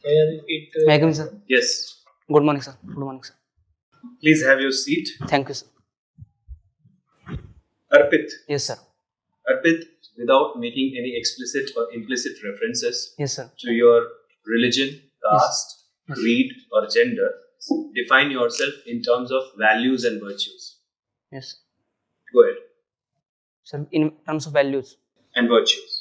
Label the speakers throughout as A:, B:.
A: May I come in, sir?
B: Yes.
A: Good morning, sir. Good morning, sir.
B: Please have your seat.
A: Thank you, sir.
B: Arpit.
A: Yes, sir.
B: Arpit, without making any explicit or implicit references
A: Yes, sir.
B: to your religion, caste,
A: Yes.
B: creed, or gender, define yourself in terms of values and virtues.
A: Yes,
B: Go ahead.
A: sir. In terms of values,
B: And virtues.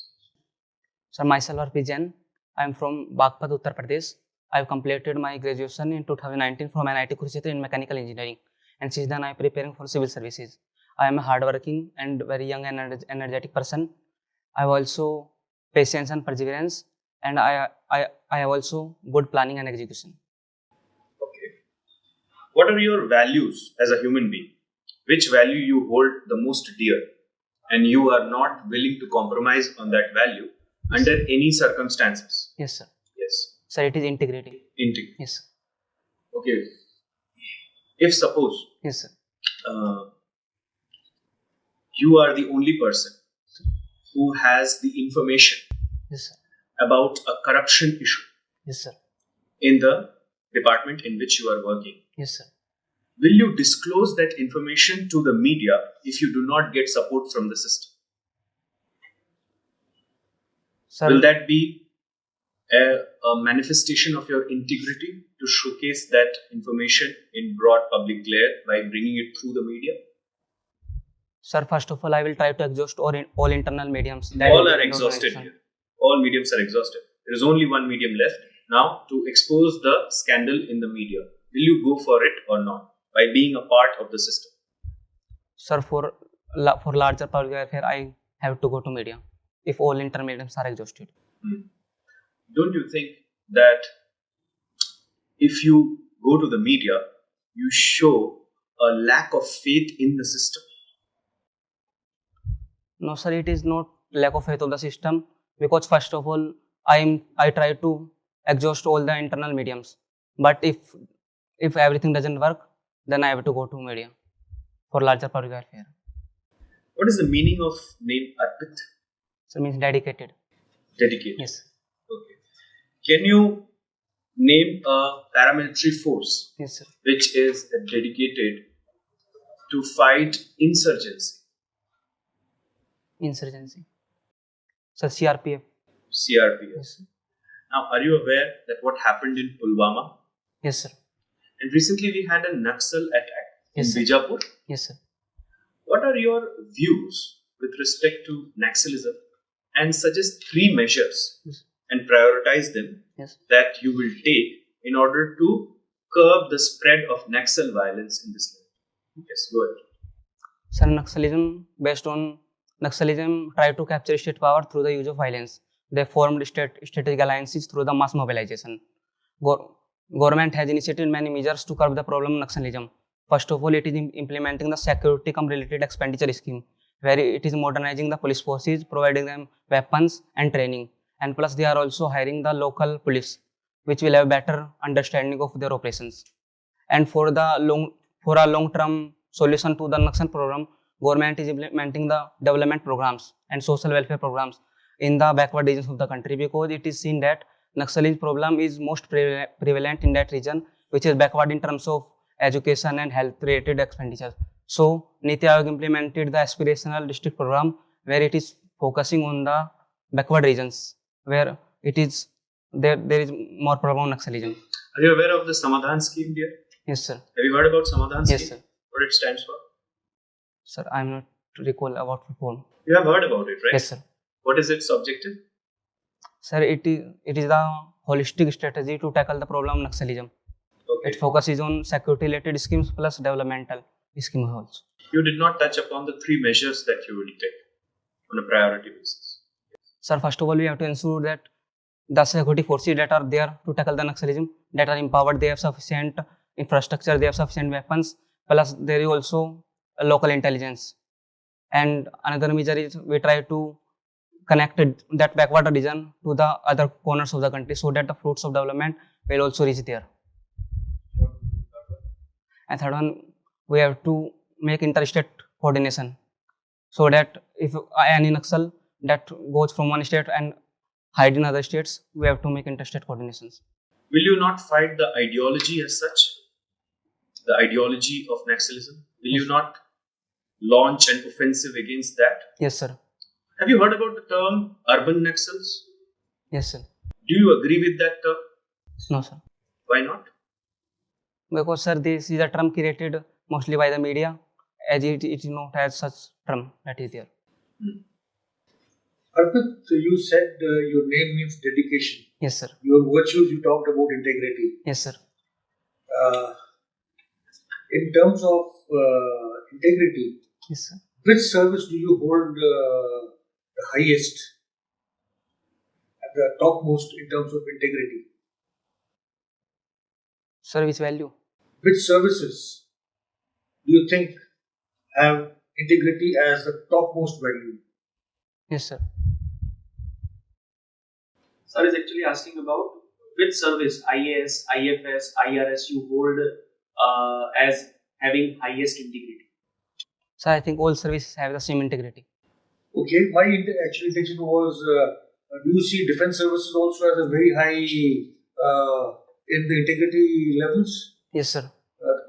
A: sir, myself R.P. Jain. I am from Bagpat, Uttar Pradesh. I have completed my graduation in 2019 from NIT Kurukshetra in mechanical engineering, and since then I am preparing for civil services. I am a hardworking and very young and energetic person. I have also patience and perseverance, and I have also good planning and execution.
B: Okay. What are your values as a human being? Which value you hold the most dear, and you are not willing to compromise on that value under any circumstances?
A: Yes, sir.
B: Yes.
A: Sir, it is integrity.
B: Integrity.
A: Yes, sir.
B: Okay. If suppose
A: Yes, sir.
B: You are the only person who has the information
A: Yes, sir.
B: about a corruption issue
A: Yes, sir.
B: in the department in which you are working,
A: Yes, sir.
B: will you disclose that information to the media if you do not get support from the system?
A: Sir,
B: Will that be a manifestation of your integrity to showcase that information in broad public glare by bringing it through the media?
A: Sir, first of all, I will try to exhaust all internal mediums.
B: All are exhausted here. All mediums are exhausted. There is only one medium left now to expose the scandal in the media. Will you go for it or not by being a part of the system?
A: Sir, for larger public affair, I have to go to media if all internal mediums are exhausted.
B: Don't you think that if you go to the media, you show a lack of faith in the system?
A: No, sir, it is not lack of faith of the system, because first of all, I try to exhaust all the internal mediums. But if everything doesn't work, then I have to go to media for larger public affair.
B: What is the meaning of name Arpit?
A: So means dedicated.
B: Dedicated.
A: Yes.
B: Okay. Can you name a paramilitary force
A: Yes, sir.
B: which is dedicated to fight insurgency?
A: Insurgency. Sir, CRPF.
B: CRPF.
A: Yes, sir.
B: Now, are you aware that what happened in Pulwama?
A: Yes, sir.
B: And recently we had a Naxal attack
A: Yes,
B: in
A: sir.
B: Bijapur.
A: Yes, sir.
B: What are your views with respect to Naxalism, and suggest 3 measures
A: Yes.
B: and prioritize them
A: Yes.
B: that you will take in order to curb the spread of Naxal violence in this land? Yes, go ahead.
A: Sir, Naxalism tried to capture state power through the use of violence. They formed strategic alliances through the mass mobilization. Government has initiated many measures to curb the problem of Naxalism. First of all, it is implementing the security related expenditure scheme, where it is modernizing the police forces, providing them weapons and training. And plus, they are also hiring the local police, which will have better understanding of their operations. And for a long-term solution to the Naxal program, government is implementing the development programs and social welfare programs in the backward regions of the country, because it is seen that Naxalist problem is most prevalent in that region, which is backward in terms of education and health related expenditures. So Niti Aayog implemented the aspirational district program, where it is focusing on the backward regions where it is there is more problem on Naxalism.
B: Are you aware of the Samadhan scheme, dear?
A: Yes, sir.
B: Have you heard about Samadhan scheme?
A: Yes, sir.
B: What it stands for?
A: Sir, I am not to recall about the form.
B: You have heard about it, right?
A: Yes, sir.
B: What is its objective?
A: Sir, it is the holistic strategy to tackle the problem of Naxalism.
B: Okay.
A: It focuses on security related schemes plus developmental schemes also.
B: You did not touch upon the 3 measures that you will take on a priority basis.
A: Sir, first of all, we have to ensure that the security forces that are there to tackle the Naxalism, that are empowered, they have sufficient infrastructure, they have sufficient weapons, plus there is also a local intelligence. And another measure is we try to connect that backward region to the other corners of the country, so that the fruits of development will also reach there. And third one, we have to make interstate coordination, so that if any Naxal that goes from one state and hide in other states, we have to make interstate coordinations.
B: will you not fight the ideology as such? The ideology of Naxalism? Will you not launch an offensive against that?
A: Yes, sir.
B: Have you heard about the term urban Naxals?
A: Yes, sir.
B: Do you agree with that term?
A: No, sir.
B: Why not?
A: Because, sir, this is a term created mostly by the media, as it is not as such term that is there.
C: Arpit, you said your name means dedication.
A: Yes, sir.
C: Your virtues, you talked about integrity.
A: Yes, sir.
C: In terms of integrity,
A: Yes, sir.
C: which service do you hold the highest and the topmost in terms of integrity?
A: Service value.
C: Which services do you think have integrity as the topmost value?
A: Yes, sir.
D: Sir is actually asking about which service IAS, IFS, IRS you hold as having highest integrity.
A: So I think all services have the same integrity.
C: Okay, my actual intention was, do you see defense services also as a very high in the integrity levels?
A: Yes, sir.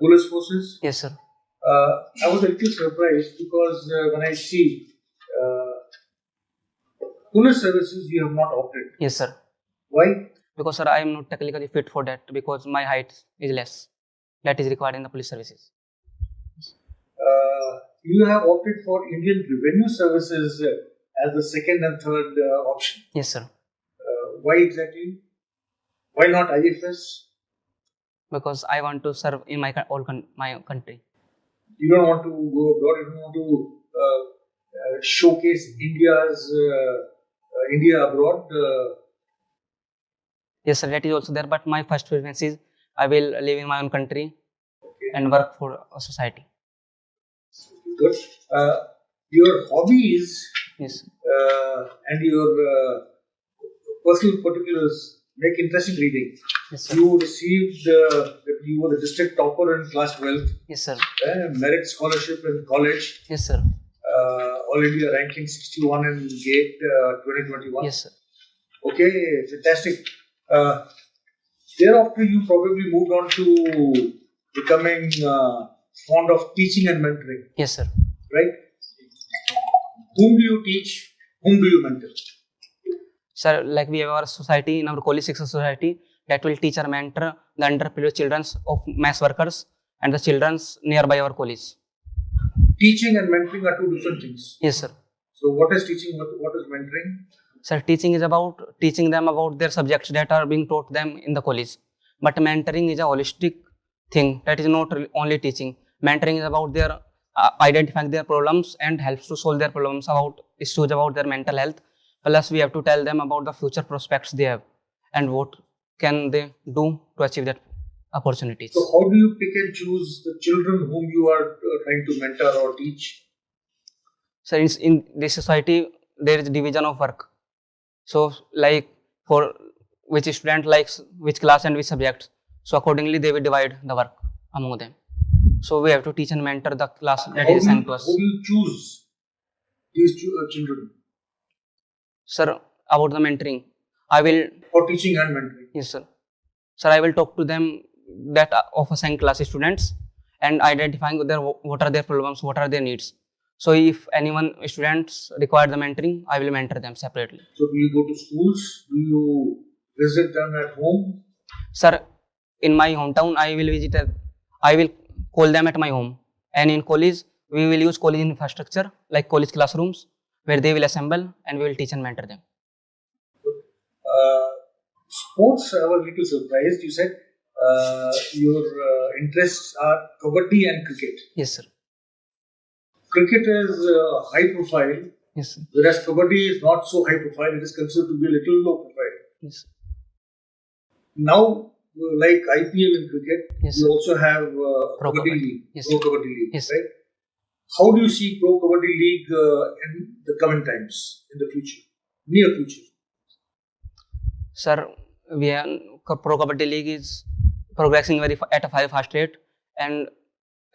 C: Police forces?
A: Yes, sir.
C: I was a little surprised because when I see police services, you have not opted.
A: Yes, sir.
C: Why?
A: Because, sir, I am not technically fit for that because my height is less. That is required in the police services.
C: You have opted for Indian Revenue Services as the second and third option.
A: Yes, sir.
C: Why exactly? Why not IFS?
A: Because I want to serve in my my country.
C: You don't want to go abroad. You don't want to showcase India abroad.
A: Yes, sir. That is also there. But my first preference is I will live in my own country and work for a society.
C: Good. Your hobbies
A: Yes.
C: and your personal particulars make interesting reading.
A: Yes, sir.
C: You received, you were the district topper in class 12,
A: Yes, sir.
C: merit scholarship in college,
A: Yes, sir.
C: All India ranking 61 in GATE 2021.
A: Yes, sir.
C: Okay, fantastic. Thereafter, you probably moved on to becoming fond of teaching and mentoring,
A: Yes, sir.
C: right? Whom do you teach? Whom do you mentor?
A: Sir, like we have our society in our college success society that will teach or mentor the underprivileged children of mass workers and the children nearby our college.
C: Teaching and mentoring are two different things.
A: Yes, sir.
C: So, what is teaching? What is mentoring?
A: Sir, teaching is about teaching them about their subjects that are being taught them in the college. But mentoring is a holistic thing that is not only teaching. Mentoring is about their identifying their problems and helps to solve their problems about issues about their mental health. Plus, we have to tell them about the future prospects they have and what can they do to achieve that opportunities.
C: So, how do you pick and choose the children whom you are trying to mentor or teach?
A: So, in this society, there is division of work. So, like for which student likes which class and which subject. So, accordingly, they will divide the work among them. So, we have to teach and mentor the class that is assigned to us.
C: How do you choose these children
A: Sir, about the mentoring, I will,
C: for teaching and mentoring?
A: yes, sir. Sir, I will talk to them that of assigned class students and identifying what are their problems, what are their needs. So, if anyone students require the mentoring, I will mentor them separately.
C: So, do you go to schools? Do you visit them at home?
A: Sir, in my hometown, I will call them at my home. And in college, we will use college infrastructure like college classrooms where they will assemble and we will teach and mentor them.
C: Sports, I was a little surprised. You said your interests are kabaddi and cricket.
A: Yes, sir.
C: Cricket is high profile,
A: Yes, sir.
C: whereas kabaddi is not so high profile. It is considered to be a little low profile.
A: Yes, sir.
C: Now, like IPL in cricket,
A: Yes,
C: you
A: sir.
C: also have
A: Pro
C: Kabaddi
A: Kabaddi.
C: League,
A: Yes,
C: Pro
A: sir.
C: Kabaddi League,
A: Yes,
C: right? How do you see Pro Kabaddi League in the coming times, in the future, near future?
A: Sir, Pro Kabaddi League is progressing at a very fast rate, and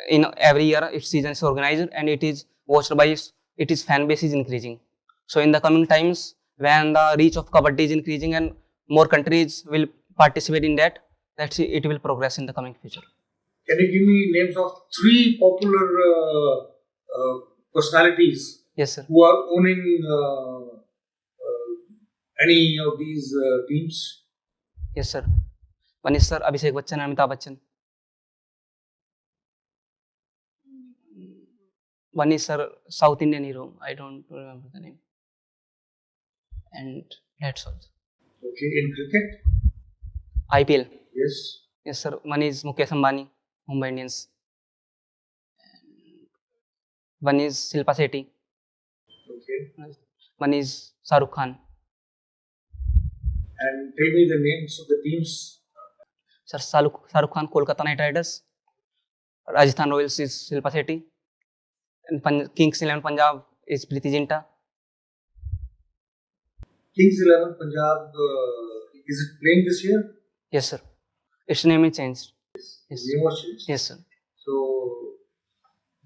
A: in every year its season is organized and it is watched by its fan base is increasing. So in the coming times, when the reach of Kabaddi is increasing and more countries will participate in that, let's see it will progress in the coming future.
C: Can you give me names of 3 popular personalities
A: Yes, sir.
C: who are owning any of these teams?
A: Yes, sir. One is sir Abhishek Bachchan and Amitabh Bachchan. One is sir South Indian hero. I don't remember the name. And that's all.
C: Okay, in cricket?
A: IPL.
C: Yes.
A: Yes, sir. One is Mukesh Ambani, Mumbai Indians. One is Shilpa Shetty.
C: Okay.
A: One is Shah Rukh Khan.
C: And tell me the names of the teams.
A: Sir, Shah Rukh Khan, Kolkata Knight Riders. Rajasthan Royals is Shilpa Shetty. And Kings 11 Punjab is Preeti Zinta.
C: Kings 11 Punjab, is it playing this year?
A: Yes, sir. Its name is changed. Yes,
C: Name was changed.
A: yes, sir.
C: So,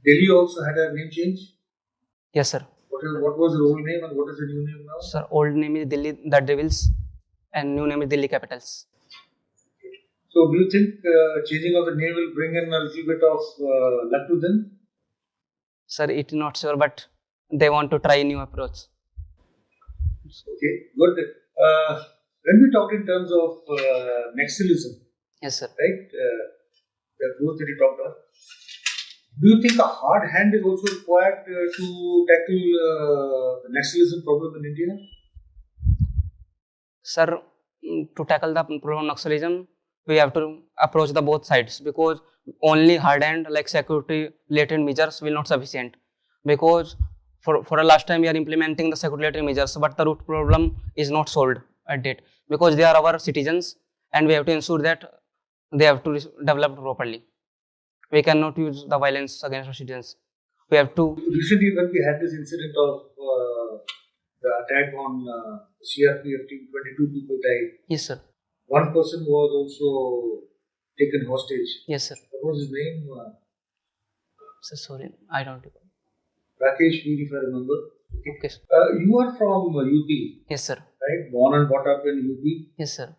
C: Delhi also had a name change.
A: Yes, sir.
C: What was the old name and what is the new name now?
A: Sir, old name is Delhi The Devils and new name is Delhi Capitals.
C: So, do you think changing of the name will bring in a little bit of luck to them?
A: Sir, it is not sure, but they want to try a new approach.
C: Okay, good. When we talk in terms of Naxalism,
A: Yes, sir.
C: right, the growth that you talked of, do you think a hard hand is also required to tackle the Naxalism problem in India?
A: Sir, to tackle the problem of Naxalism, we have to approach the both sides, because only hard hand like security related measures will not sufficient, because for the last time we are implementing the security related measures, but the root problem is not solved at date, because they are our citizens and we have to ensure that they have to develop properly. We cannot use the violence against our citizens. We have to.
C: Recently, when we had this incident of the attack on CRPF team, 22 people died.
A: Yes, sir.
C: One person was also taken hostage.
A: Yes, sir.
C: What was his name?
A: Sir, sorry, I don't recall.
C: Rakesh Veer, if I remember.
A: Okay, sir.
C: You are from UP,
A: Yes, sir.
C: right? Born and brought up in UP.
A: Yes, sir.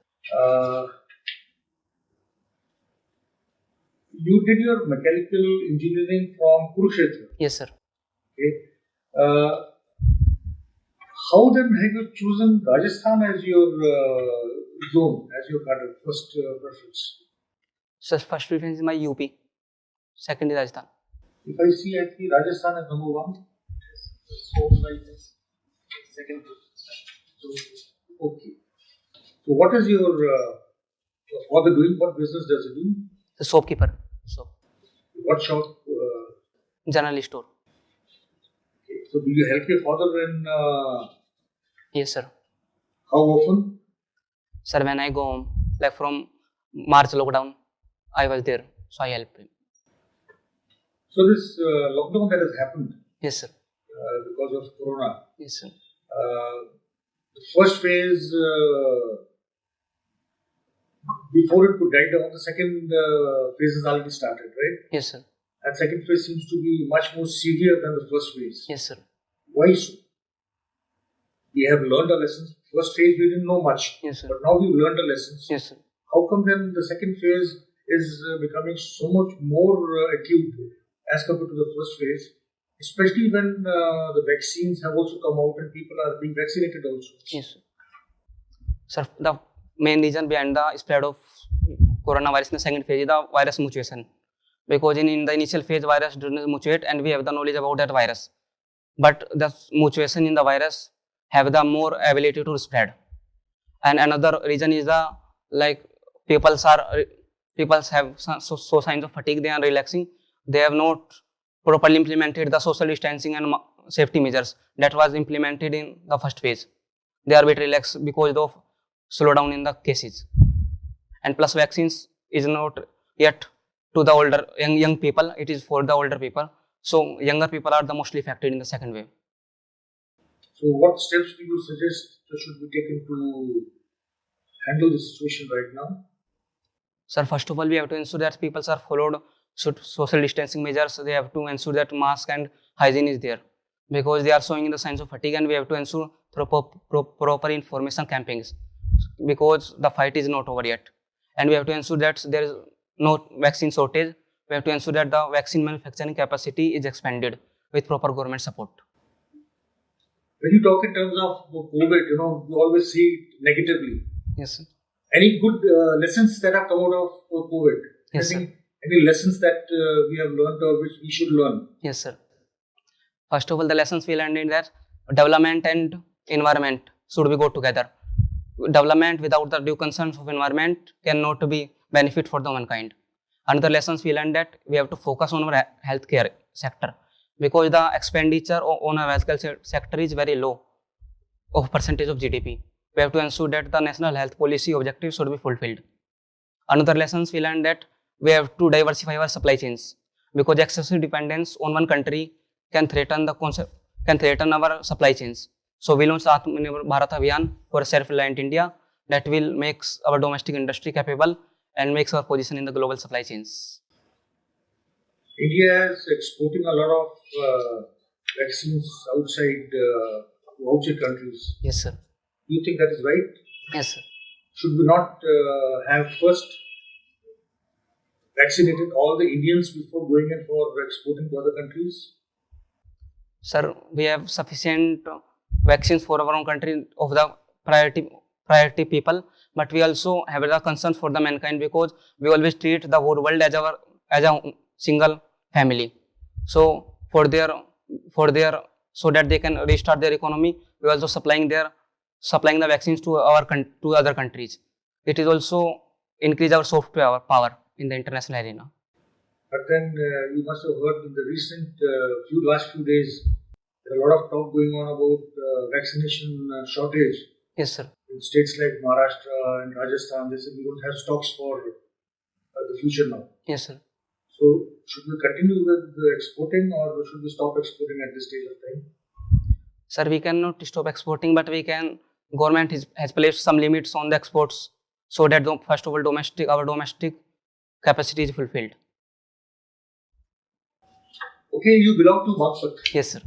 C: You did your mechanical engineering from Kurukshetra.
A: Yes, sir.
C: Okay. How then have you chosen Rajasthan as your zone, as your first preference?
A: Sir, first preference is my UP. Second is Rajasthan.
C: If I see Rajasthan as number 1. So, like this. Second preference. So, okay. So, what is your father doing? What business does he do?
A: The shopkeeper. So,
C: What shop?
A: general store.
C: Okay. So, do you help your father in
A: Yes, sir.
C: how often?
A: Sir, when I go home, like from March lockdown, I was there, so I helped him.
C: So, this lockdown that has happened
A: Yes, sir.
C: because of Corona,
A: Yes, sir.
C: the first phase, before it could die down, the second phase has already started, right?
A: Yes, sir.
C: And second phase seems to be much more severe than the first phase.
A: Yes, sir.
C: Why so? We have learned our lessons. First phase we didn't know much,
A: Yes, sir.
C: but now we've learned the lessons.
A: Yes, sir.
C: How come then the second phase is becoming so much more acute as compared to the first phase? Especially when the vaccines have also come out and people are being vaccinated also.
A: Yes, sir. Sir, the main reason behind the spread of coronavirus in the second phase is the virus mutation. Because in the initial phase, virus doesn't mutate and we have the knowledge about that virus. But the mutation in the virus have the more ability to spread. And another reason is the like people have so signs of fatigue. They are relaxing. They have not properly implemented the social distancing and safety measures that was implemented in the first phase. They are a bit relaxed because of slowdown in the cases. And plus vaccines is not yet to the older young people. It is for the older people. So younger people are the mostly affected in the second wave.
C: So, what steps do you suggest should be taken to handle the situation right now?
A: Sir, first of all, we have to ensure that people are followed social distancing measures. They have to ensure that mask and hygiene is there, because they are showing the signs of fatigue, and we have to ensure proper information campaigns. because the fight is not over yet, and we have to ensure that there is no vaccine shortage. We have to ensure that the vaccine manufacturing capacity is expanded with proper government support.
C: When you talk in terms of COVID, you always see it negatively.
A: Yes, sir.
C: Any good lessons that have come out of COVID?
A: Yes, sir.
C: Any lessons that we have learned or which we should learn?
A: Yes, sir. First of all, the lessons we learned is that development and environment should be go together. Development without the due concerns of environment cannot be benefit for the mankind. Another lessons we learned that we have to focus on our healthcare sector, because the expenditure on our healthcare sector is very low of percentage of GDP. We have to ensure that the national health policy objectives should be fulfilled. Another lessons we learned that we have to diversify our supply chains, because excessive dependence on one country can threaten our supply chains. So we launched Atmanirbhar Bharat Abhiyan for a self-reliant India that will make our domestic industry capable and makes our position in the global supply chains.
C: India is exporting a lot of vaccines outside countries.
A: Yes, sir.
C: Do you think that is right?
A: Yes, sir.
C: Should we not have first vaccinated all the Indians before going in for exporting to other countries?
A: Sir, we have sufficient vaccines for our own country of the priority people, but we also have the concern for the mankind, because we always treat the whole world as a single family. So for their so that they can restart their economy, we also supplying the vaccines to other countries. It is also increase our soft power in the international arena.
C: But then you must have heard in the recent last few days, there are a lot of talk going on about vaccination shortage.
A: Yes, sir.
C: In states like Maharashtra and Rajasthan, they said we don't have stocks for the future now.
A: Yes, sir.
C: So should we continue with the exporting, or should we stop exporting at this stage of time?
A: Sir, we cannot stop exporting, but government has placed some limits on the exports, so that first of all our domestic capacity is fulfilled.
C: Okay, you belong to Bagpat.
A: Yes, sir.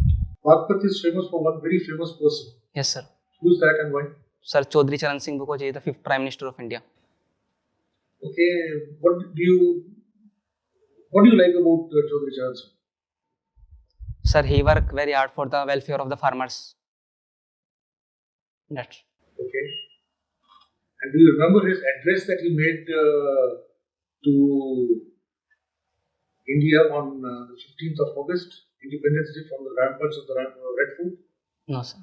C: Bagpat is famous for one very famous person.
A: Yes, sir.
C: Who's that and why?
A: Sir, Chaudhary Charan Singh, because he is the 5th Prime Minister of India.
C: Okay, what do you like about Chaudhary Charan Singh?
A: Sir, he worked very hard for the welfare of the farmers. That's
C: Okay. And do you remember his address that he made to India on the 15th of August, Independence Day, from the ramparts of the Red Fort?
A: no, sir.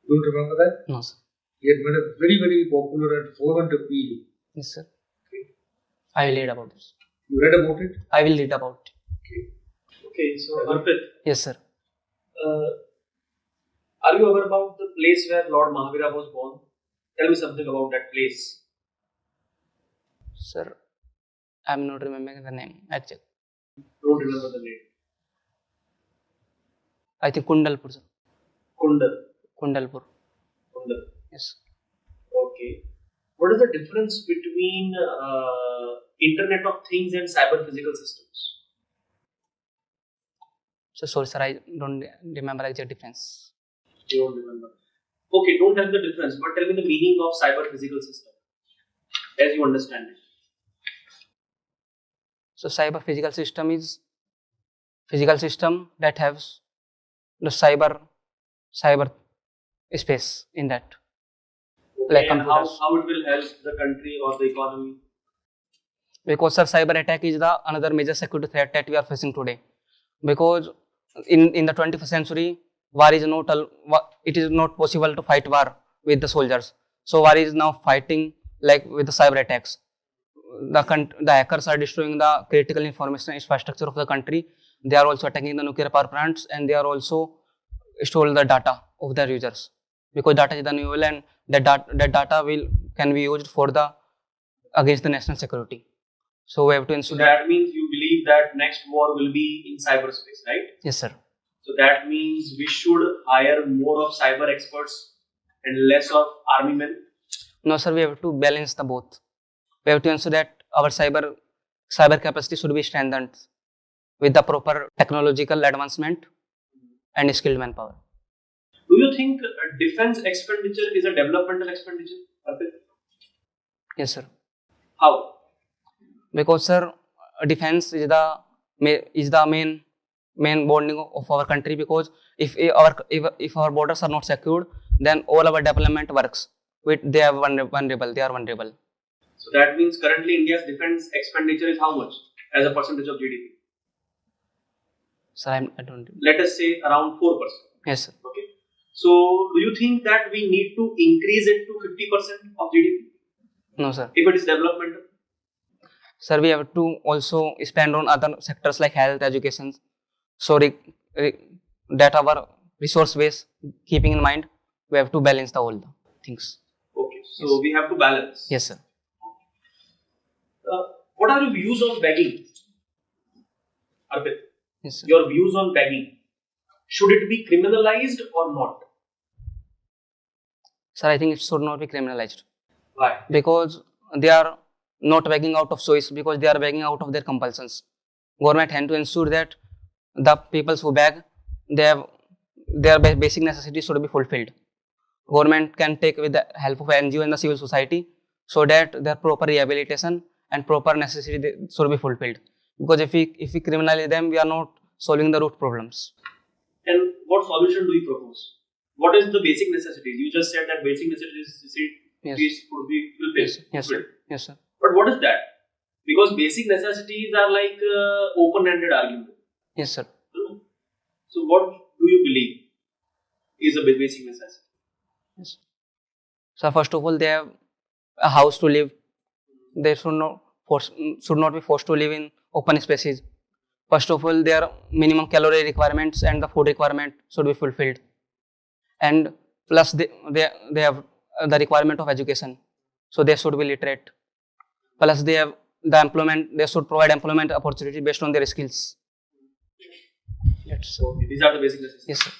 C: You don't remember that?
A: No, sir.
C: He had made a very, very popular and fervent appeal.
A: Yes, sir.
C: Okay.
A: I will read about this.
C: You read about it?
A: I will read about it.
D: Okay, so Arpit,
A: Yes, sir.
D: are you aware about the place where Lord Mahavira was born? Tell me something about that place.
A: Sir, I am not remembering the name. Actually,
D: Don't remember the name.
A: I think Kundalpur, sir.
D: Kundal.
A: Yes.
D: Okay. What is the difference between Internet of Things and cyber physical systems?
A: So sorry, sir. I don't remember exact difference.
D: You don't remember. Okay, don't tell me the difference, but tell me the meaning of cyber physical system as you understand it.
A: So cyber physical system is physical system that has the cyber space in that.
D: Okay,
A: Like
D: and
A: computers.
D: how it will help the country or the economy?
A: Because sir, cyber attack is the another major security threat that we are facing today. Because in the 21st century, it is not possible to fight war with the soldiers. So war is now fighting like with the cyber attacks. The hackers are destroying the critical information infrastructure of the country. They are also attacking the nuclear power plants, and they are also steal the data of their users. Because data is the new oil, and that data can be used against the national security. So we have to
D: So
A: ensure
D: that means you believe that next war will be in cyberspace, right?
A: Yes, sir.
D: So that means we should hire more of cyber experts and less of army men.
A: No, sir. We have to balance the both. We have to ensure that our cyber capacity should be strengthened with the proper technological advancement and skilled manpower.
D: Do you think defense expenditure is a developmental expenditure? Arpit?
A: Yes, sir.
D: How?
A: Because sir, defense is the main bonding of our country. Because if our borders are not secured, then all our development works. They are vulnerable. They are vulnerable.
D: So that means currently India's defense expenditure is how much as a percentage of GDP?
A: Sir, I don't.
D: Let us say around 4%.
A: Yes, sir.
D: Okay. So do you think that we need to increase it to 50% of GDP
A: No, sir.
D: if it is developmental?
A: Sir, we have to also spend on other sectors like health, education. So that our resource base, keeping in mind, we have to balance all the things.
D: Okay. So we have to balance.
A: Yes, sir.
D: What are your views on begging? Arpit,
A: Yes, sir.
D: your views on begging. Should it be criminalized or not?
A: Sir, I think it should not be criminalized.
D: Why?
A: Because they are not begging out of choice, because they are begging out of their compulsions. Government has to ensure that the people who beg, their basic necessities should be fulfilled. Government can take with the help of NGO and the civil society, so that their proper rehabilitation and proper necessity should be fulfilled. Because if we criminalize them, we are not solving the root problems.
D: And what solution do you propose? What is the basic necessities? You just said that basic necessities
A: Yes.
D: would be fulfilled.
A: Yes, sir. Yes, sir.
D: But what is that? Because basic necessities are like open-ended argument.
A: Yes, sir.
D: So what do you believe is a basic necessity?
A: Yes. So first of all, they have a house to live. They should not be forced to live in open spaces. First of all, their minimum calorie requirements and the food requirement should be fulfilled. And plus they have the requirement of education, so they should be literate. Plus they have the employment. They should provide employment opportunity based on their skills. Yes, sir.
D: Okay, these are the basic necessities.
A: Yes, sir.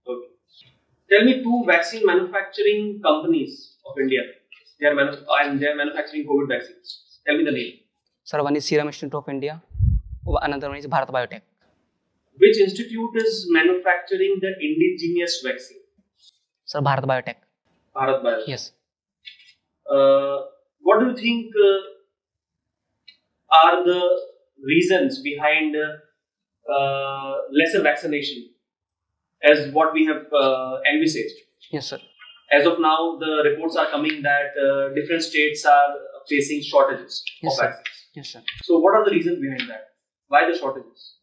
D: Okay. Tell me two vaccine manufacturing companies of India. They are manufacturing COVID vaccines. Tell me the name.
A: Sir, one is Serum Institute of India. Another one is Bharat Biotech.
D: Which institute is manufacturing the indigenous vaccine?
A: Sir, Bharat Biotech.
D: Bharat Biotech.
A: Yes.
D: What do you think are the reasons behind lesser vaccination as what we have envisaged?
A: Yes, sir.
D: As of now, the reports are coming that different states are facing shortages
A: Yes,
D: of
A: sir.
D: vaccines.
A: Yes, sir.
D: So, what are the reasons behind that? Why the shortages?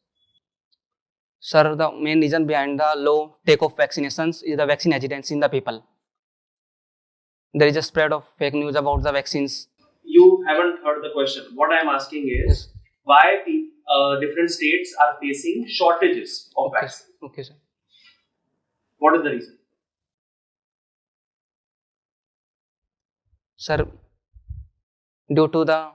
A: Sir, the main reason behind the low take of vaccinations is the vaccine hesitancy in the people. There is a spread of fake news about the vaccines.
D: You haven't heard the question. What I am asking is
A: Yes.
D: why different states are facing shortages of
A: Okay.
D: vaccines.
A: Okay, sir.
D: What is the reason?
A: Sir, due to the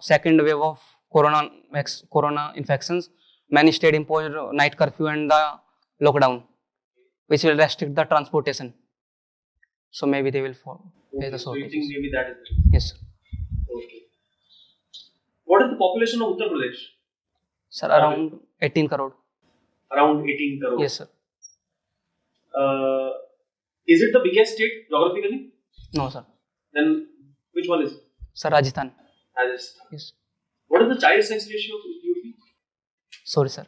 A: second wave of corona infections, many states imposed night curfew and the lockdown, which will restrict the transportation. So maybe they will face the
D: So you think
A: shortages.
D: maybe that is the reason.
A: Yes, sir.
D: Okay. What is the population of Uttar Pradesh?
A: Sir, around 18 crore.
D: Around 18 crore.
A: Yes, sir.
D: Is it the biggest state geographically?
A: No, sir.
D: Then which one is it?
A: Sir, Rajasthan.
D: Rajasthan.
A: Yes.
D: What is the child sex ratio of UP?
A: Sorry, sir.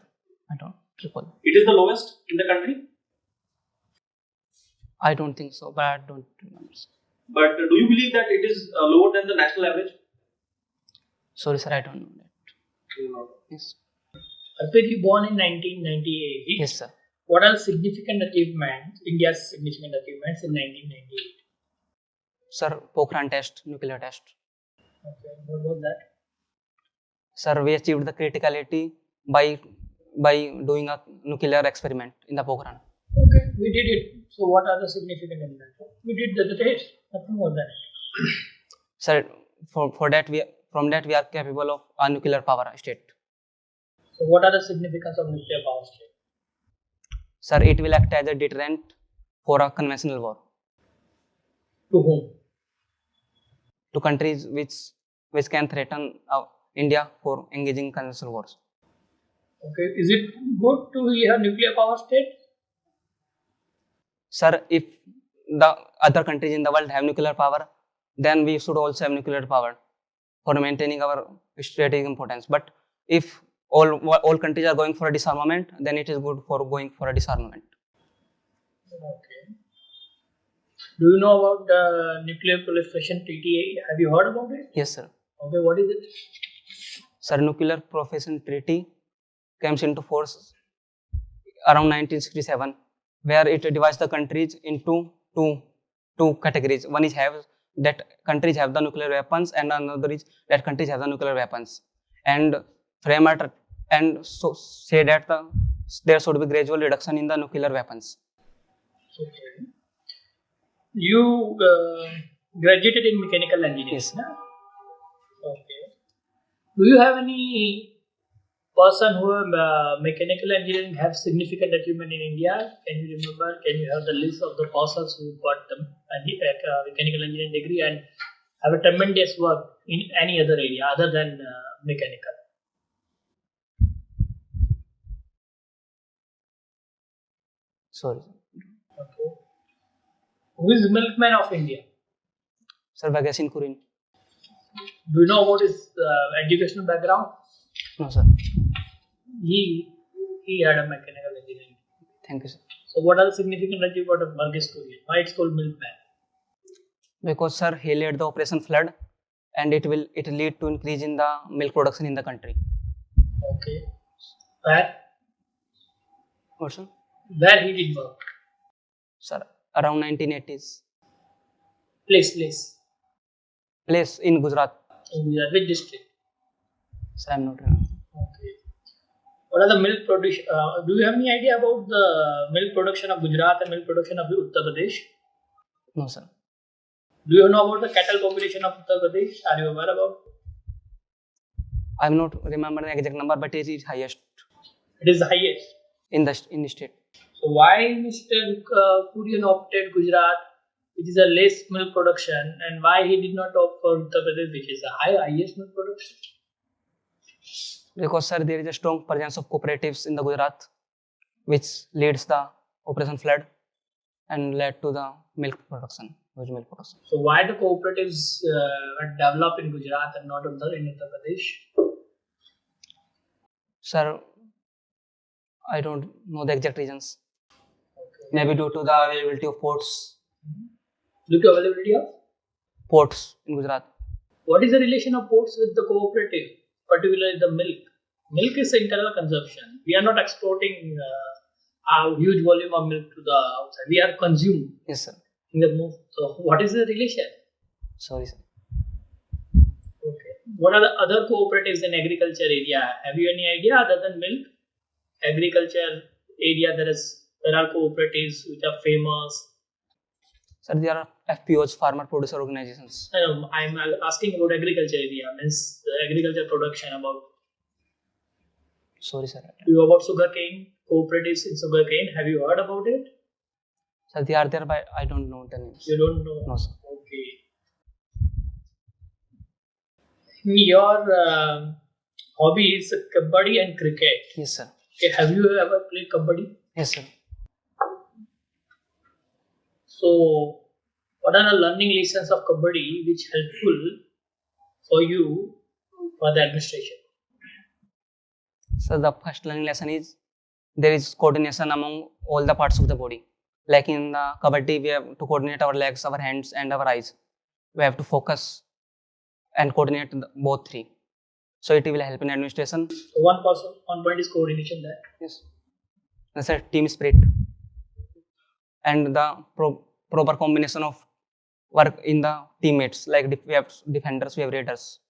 A: I don't recall.
D: It is the lowest in the country.
A: I don't think so, but I don't remember. Sir.
D: But do you believe that it is lower than the national average?
A: Sorry, sir. I don't know that. Yes.
E: Arpit, you born in 1998.
A: Yes, sir.
E: What are significant achievements, India's significant achievements in 1998?
A: Sir, Pokhran test, nuclear test.
E: Okay, what was that?
A: Sir, we achieved the criticality by doing a nuclear experiment in the Pokhran.
E: Okay, we did it. So what are the significant in that? We did the test, nothing more than it.
A: Sir, from that we are capable of a nuclear power state.
E: So what are the significance of nuclear power state?
A: Sir, it will act as a deterrent for a conventional war
E: To whom?
A: to countries which can threaten India for engaging conventional wars.
E: Okay, is it good to have nuclear power state?
A: Sir, if the other countries in the world have nuclear power, then we should also have nuclear power for maintaining our strategic importance. But if all countries are going for a disarmament, then it is good for going for a disarmament.
E: Okay. Do you know about the Nuclear Proliferation Treaty? Have you heard about it?
A: Yes, sir.
E: Okay, what is it?
A: Sir, Nuclear Proliferation Treaty comes into force around 1967, where it divides the countries into two categories. One is that countries have the nuclear weapons, and another is that countries have the nuclear weapons. And framework and so say that there should be gradual reduction in the nuclear weapons.
E: Okay. You graduated in mechanical engineering.
A: Yes.
E: Na? Okay. Do you have any person who mechanical engineering have significant achievement in India? Can you remember? Can you have the list of the persons who got the mechanical engineering degree and have a tremendous work in any other area other than mechanical?
A: Sorry,
E: Okay. Who is milkman of India?
A: sir. Bhagat Kurin.
E: Do you know about his educational background?
A: No, sir.
E: He had a mechanical engineering.
A: Thank you, sir.
E: So what are the significant achievements of Bhagat Kurin? Why it's called milkman?
A: Because, sir, he led the Operation Flood, and it lead to increase in the milk production in the country.
E: Okay. Where?
A: What, sir?
E: Where he did work?
A: Sir, around 1980s.
E: Place.
A: In Gujarat.
E: In Gujarat. Which district?
A: Sir, I'm not remembering.
E: Okay. What are the milk production? Do you have any idea about the milk production of Gujarat and milk production of Uttar Pradesh?
A: No, sir.
E: Do you know about the cattle population of Uttar Pradesh? Are you aware about?
A: I'm not remembering the exact number, but it is highest
E: It is the highest.
A: in the state.
E: So why Mr. Kurian opted Gujarat, which is a less milk production, and why he did not opt for Uttar Pradesh, which is the highest milk production?
A: Because, sir, there is a strong presence of cooperatives in the Gujarat, which leads the Operation Flood and led to the milk production, huge milk production.
E: So why the cooperatives were developed in Gujarat and not in Uttar Pradesh?
A: Sir, I don't know the exact reasons.
E: Okay.
A: Maybe due to the availability of ports
E: Due to availability of?
A: in Gujarat.
E: What is the relation of ports with the cooperative, particularly the milk? Milk is internal consumption. We are not exporting a huge volume of milk to the outside. We are consuming
A: Yes, sir.
E: in the move. So what is the relation?
A: Sorry, sir.
E: Okay. What are the other cooperatives in agriculture area? Have you any idea other than milk? Agriculture area, there are cooperatives which are famous.
A: Sir, there are FPOs, farmer producer organizations.
E: I'm asking about agriculture area, means the agriculture production about.
A: Sorry, sir.
E: Do you know about sugarcane? Cooperatives in sugarcane. Have you heard about it?
A: Sir, they are there, but I don't know the names.
E: You don't know?
A: No, sir.
E: Okay. Your hobby is kabaddi and cricket.
A: Yes, sir.
E: Okay, have you ever played kabaddi?
A: Yes, sir.
E: So, what are the learning lessons of kabaddi which helpful for you for the administration?
A: So the first learning lesson is there is coordination among all the parts of the body. Like in the kabaddi, we have to coordinate our legs, our hands, and our eyes. We have to focus and coordinate both three. So it will help in administration.
E: So one point is coordination there.
A: Yes. That's a team spirit and the proper combination of work in the teammates. Like we have defenders, we have raiders.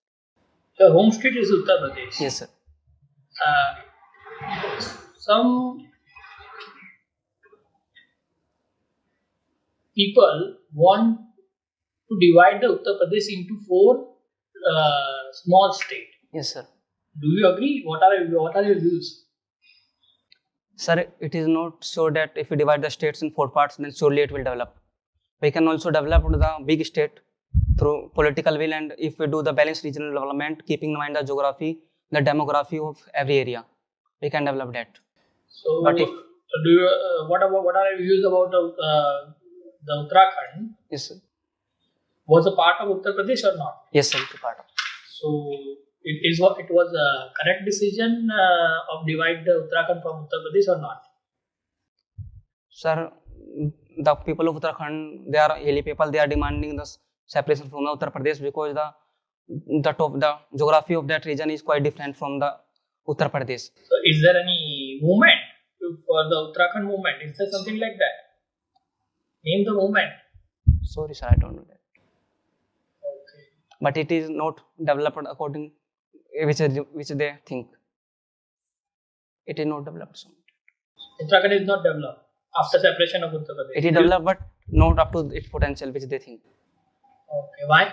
E: The home state is Uttar Pradesh.
A: Yes, sir.
E: Some people want to divide the Uttar Pradesh into 4 small states.
A: Yes, sir.
E: Do you agree? What are your views?
A: Sir, it is not so that if we divide the states in 4 parts, then surely it will develop. We can also develop the big state through political will, and if we do the balanced regional development, keeping in mind the geography, the demography of every area, we can develop that.
E: So,
A: But if
E: what are your views about the Uttarakhand?
A: yes, sir.
E: was a part of Uttar Pradesh or not?
A: Yes, sir, it is part of.
E: So it was a correct decision of divide the Uttarakhand from Uttar Pradesh or not?
A: Sir, the people of Uttarakhand, they are hilly people. They are demanding the separation from the Uttar Pradesh because the geography of that region is quite different from the Uttar Pradesh.
E: So is there any movement for the Uttarakhand movement? Is there something like that? Name the movement.
A: Sorry, sir, I don't know that.
E: Okay.
A: But it is not developed according which they think. It is not developed. So.
E: Uttarakhand is not developed after separation of Uttar Pradesh.
A: It is developed, but not up to its potential, which they think.
E: Okay. Why?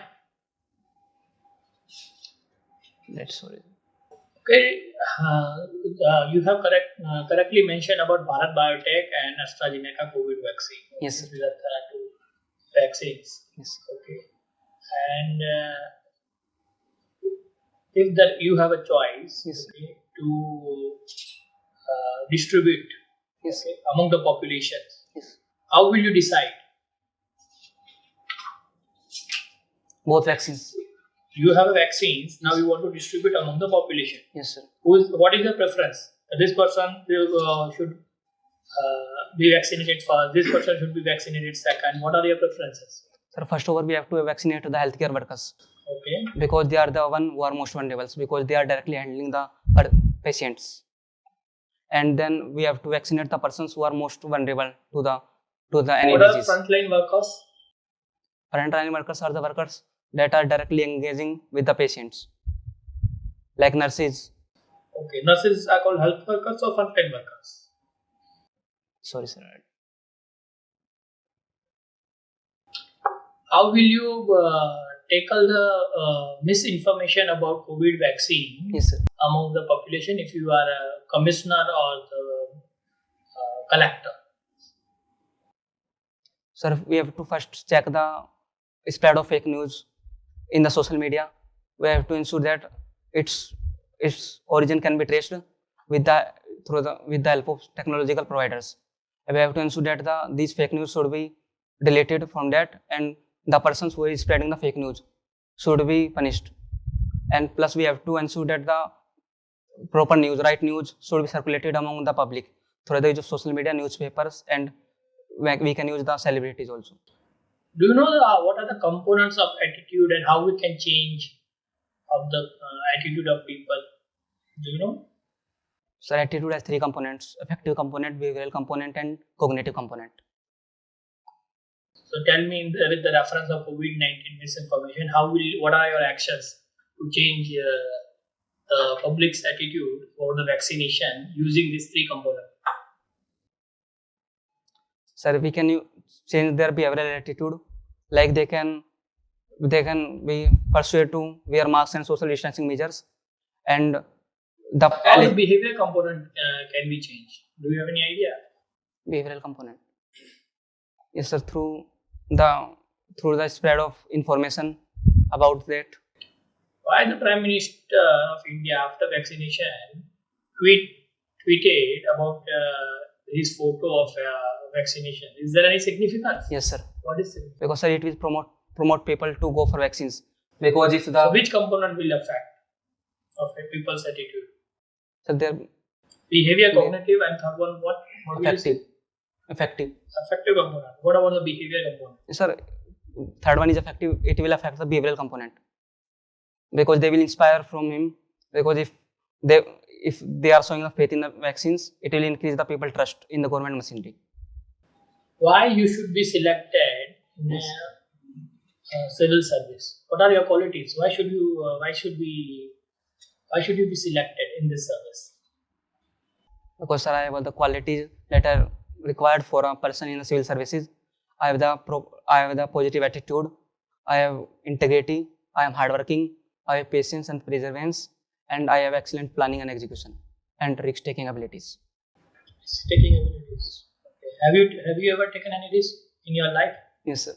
A: That's sorry.
E: Okay. You have correctly mentioned about Bharat Biotech and AstraZeneca COVID vaccine.
A: Yes, sir.
E: These are the two vaccines.
A: Yes.
E: Okay. And if that you have a choice,
A: Yes.
E: okay, to distribute,
A: Yes.
E: okay, among the populations,
A: Yes.
E: how will you decide?
A: Both vaccines.
E: You have vaccines, now you want to distribute among the population.
A: Yes, sir.
E: What is your preference? This person should be vaccinated first, this person should be vaccinated second. What are your preferences?
A: Sir, first over we have to vaccinate the healthcare workers
E: Okay.
A: because they are the one who are most vulnerable because they are directly handling the patients. And then we have to vaccinate the persons who are most vulnerable to the any
E: What are
A: disease.
E: frontline workers?
A: Frontline workers are the workers that are directly engaging with the patients, like nurses.
E: Okay. Nurses are called health workers or frontline workers?
A: Sorry, sir.
E: How will you tackle the misinformation about COVID vaccine
A: Yes, sir.
E: among the population if you are a commissioner or the collector?
A: Sir, we have to first check the spread of fake news in the social media. We have to ensure that its origin can be traced with the help of technological providers. We have to ensure that these fake news should be deleted from that, and the persons who is spreading the fake news should be punished. And plus, we have to ensure that the proper news, right news, should be circulated among the public through the use of social media, newspapers, and we can use the celebrities also.
E: Do you know what are the components of attitude and how we can change of the attitude of people? Do you know?
A: So attitude has three components: affective component, behavioral component, and cognitive component.
E: So tell me with the reference of COVID-19 misinformation, what are your actions to change the public's attitude for the vaccination using these three components?
A: Sir, we can change their behavioral attitude, like they can be persuaded to wear masks and social distancing measures, and
E: How the behavior component can be changed? Do you have any idea?
A: behavioral component. Yes, sir. Through the spread of information about that.
E: Why the Prime Minister of India after vaccination tweeted about his photo of vaccination? Is there any significance?
A: Yes, sir.
E: What is it?
A: Because sir, it will promote people to go for vaccines. Because if
E: So
A: the
E: which component will affect people's attitude?
A: so they're
E: Behavior, cognitive, and third one what? What will you say?
A: effective.
E: Affective component. What about the behavior component?
A: Sir, third one is effective. It will affect the behavioral component because they will inspire from him. Because if they are showing the faith in the vaccines, it will increase the people trust in the government machinery.
E: Why you should be selected in a civil service? What are your qualities? Why should you be selected in this service?
A: Because sir, I have all the qualities that are required for a person in the civil services. I have the positive attitude. I have integrity. I am hardworking. I have patience and perseverance, and I have excellent planning and execution and risk-taking abilities.
E: Taking abilities. Okay. Have you ever taken any risk in your life?
A: Yes, sir.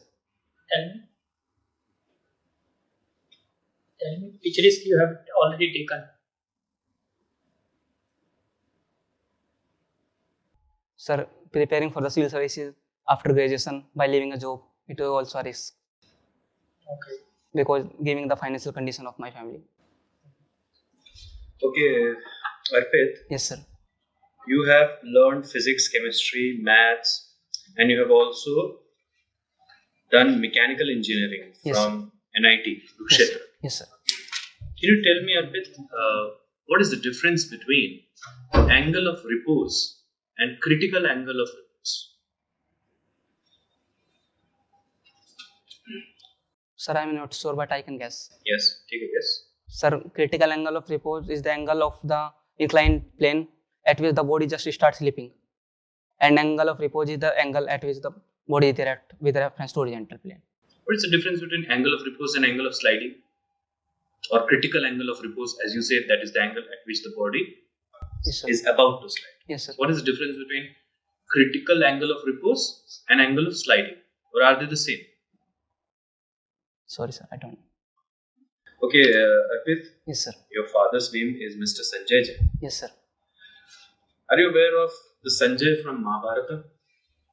E: Tell me which risk you have already taken.
A: Sir, preparing for the civil services after graduation by leaving a job, it was also a risk.
E: Okay.
A: because giving the financial condition of my family.
B: Okay, Arpit,
A: Yes, sir.
B: you have learned physics, chemistry, maths, and you have also done mechanical engineering
A: Yes,
B: from NIT,
A: Yes,
B: Kurukshetra.
A: sir. Yes, sir.
B: Can you tell me, Arpit, what is the difference between angle of repose and critical angle of repose?
A: Sir, I am not sure, but I can guess.
B: Yes, take a guess.
A: Sir, critical angle of repose is the angle of the inclined plane at which the body just starts sleeping, and angle of repose is the angle at which the body is erect with reference to horizontal plane.
B: What is the difference between angle of repose and angle of sliding? Or critical angle of repose, as you said, that is the angle at which the body
A: Yes, sir.
B: is about to slide.
A: Yes, sir.
B: What is the difference between critical angle of repose and angle of sliding? Or are they the same?
A: Sorry, sir, I don't know.
B: Okay, Arpit,
A: Yes, sir.
B: your father's name is Mr. Sanjay Jain.
A: Yes, sir.
B: Are you aware of the Sanjay from Mahabharata?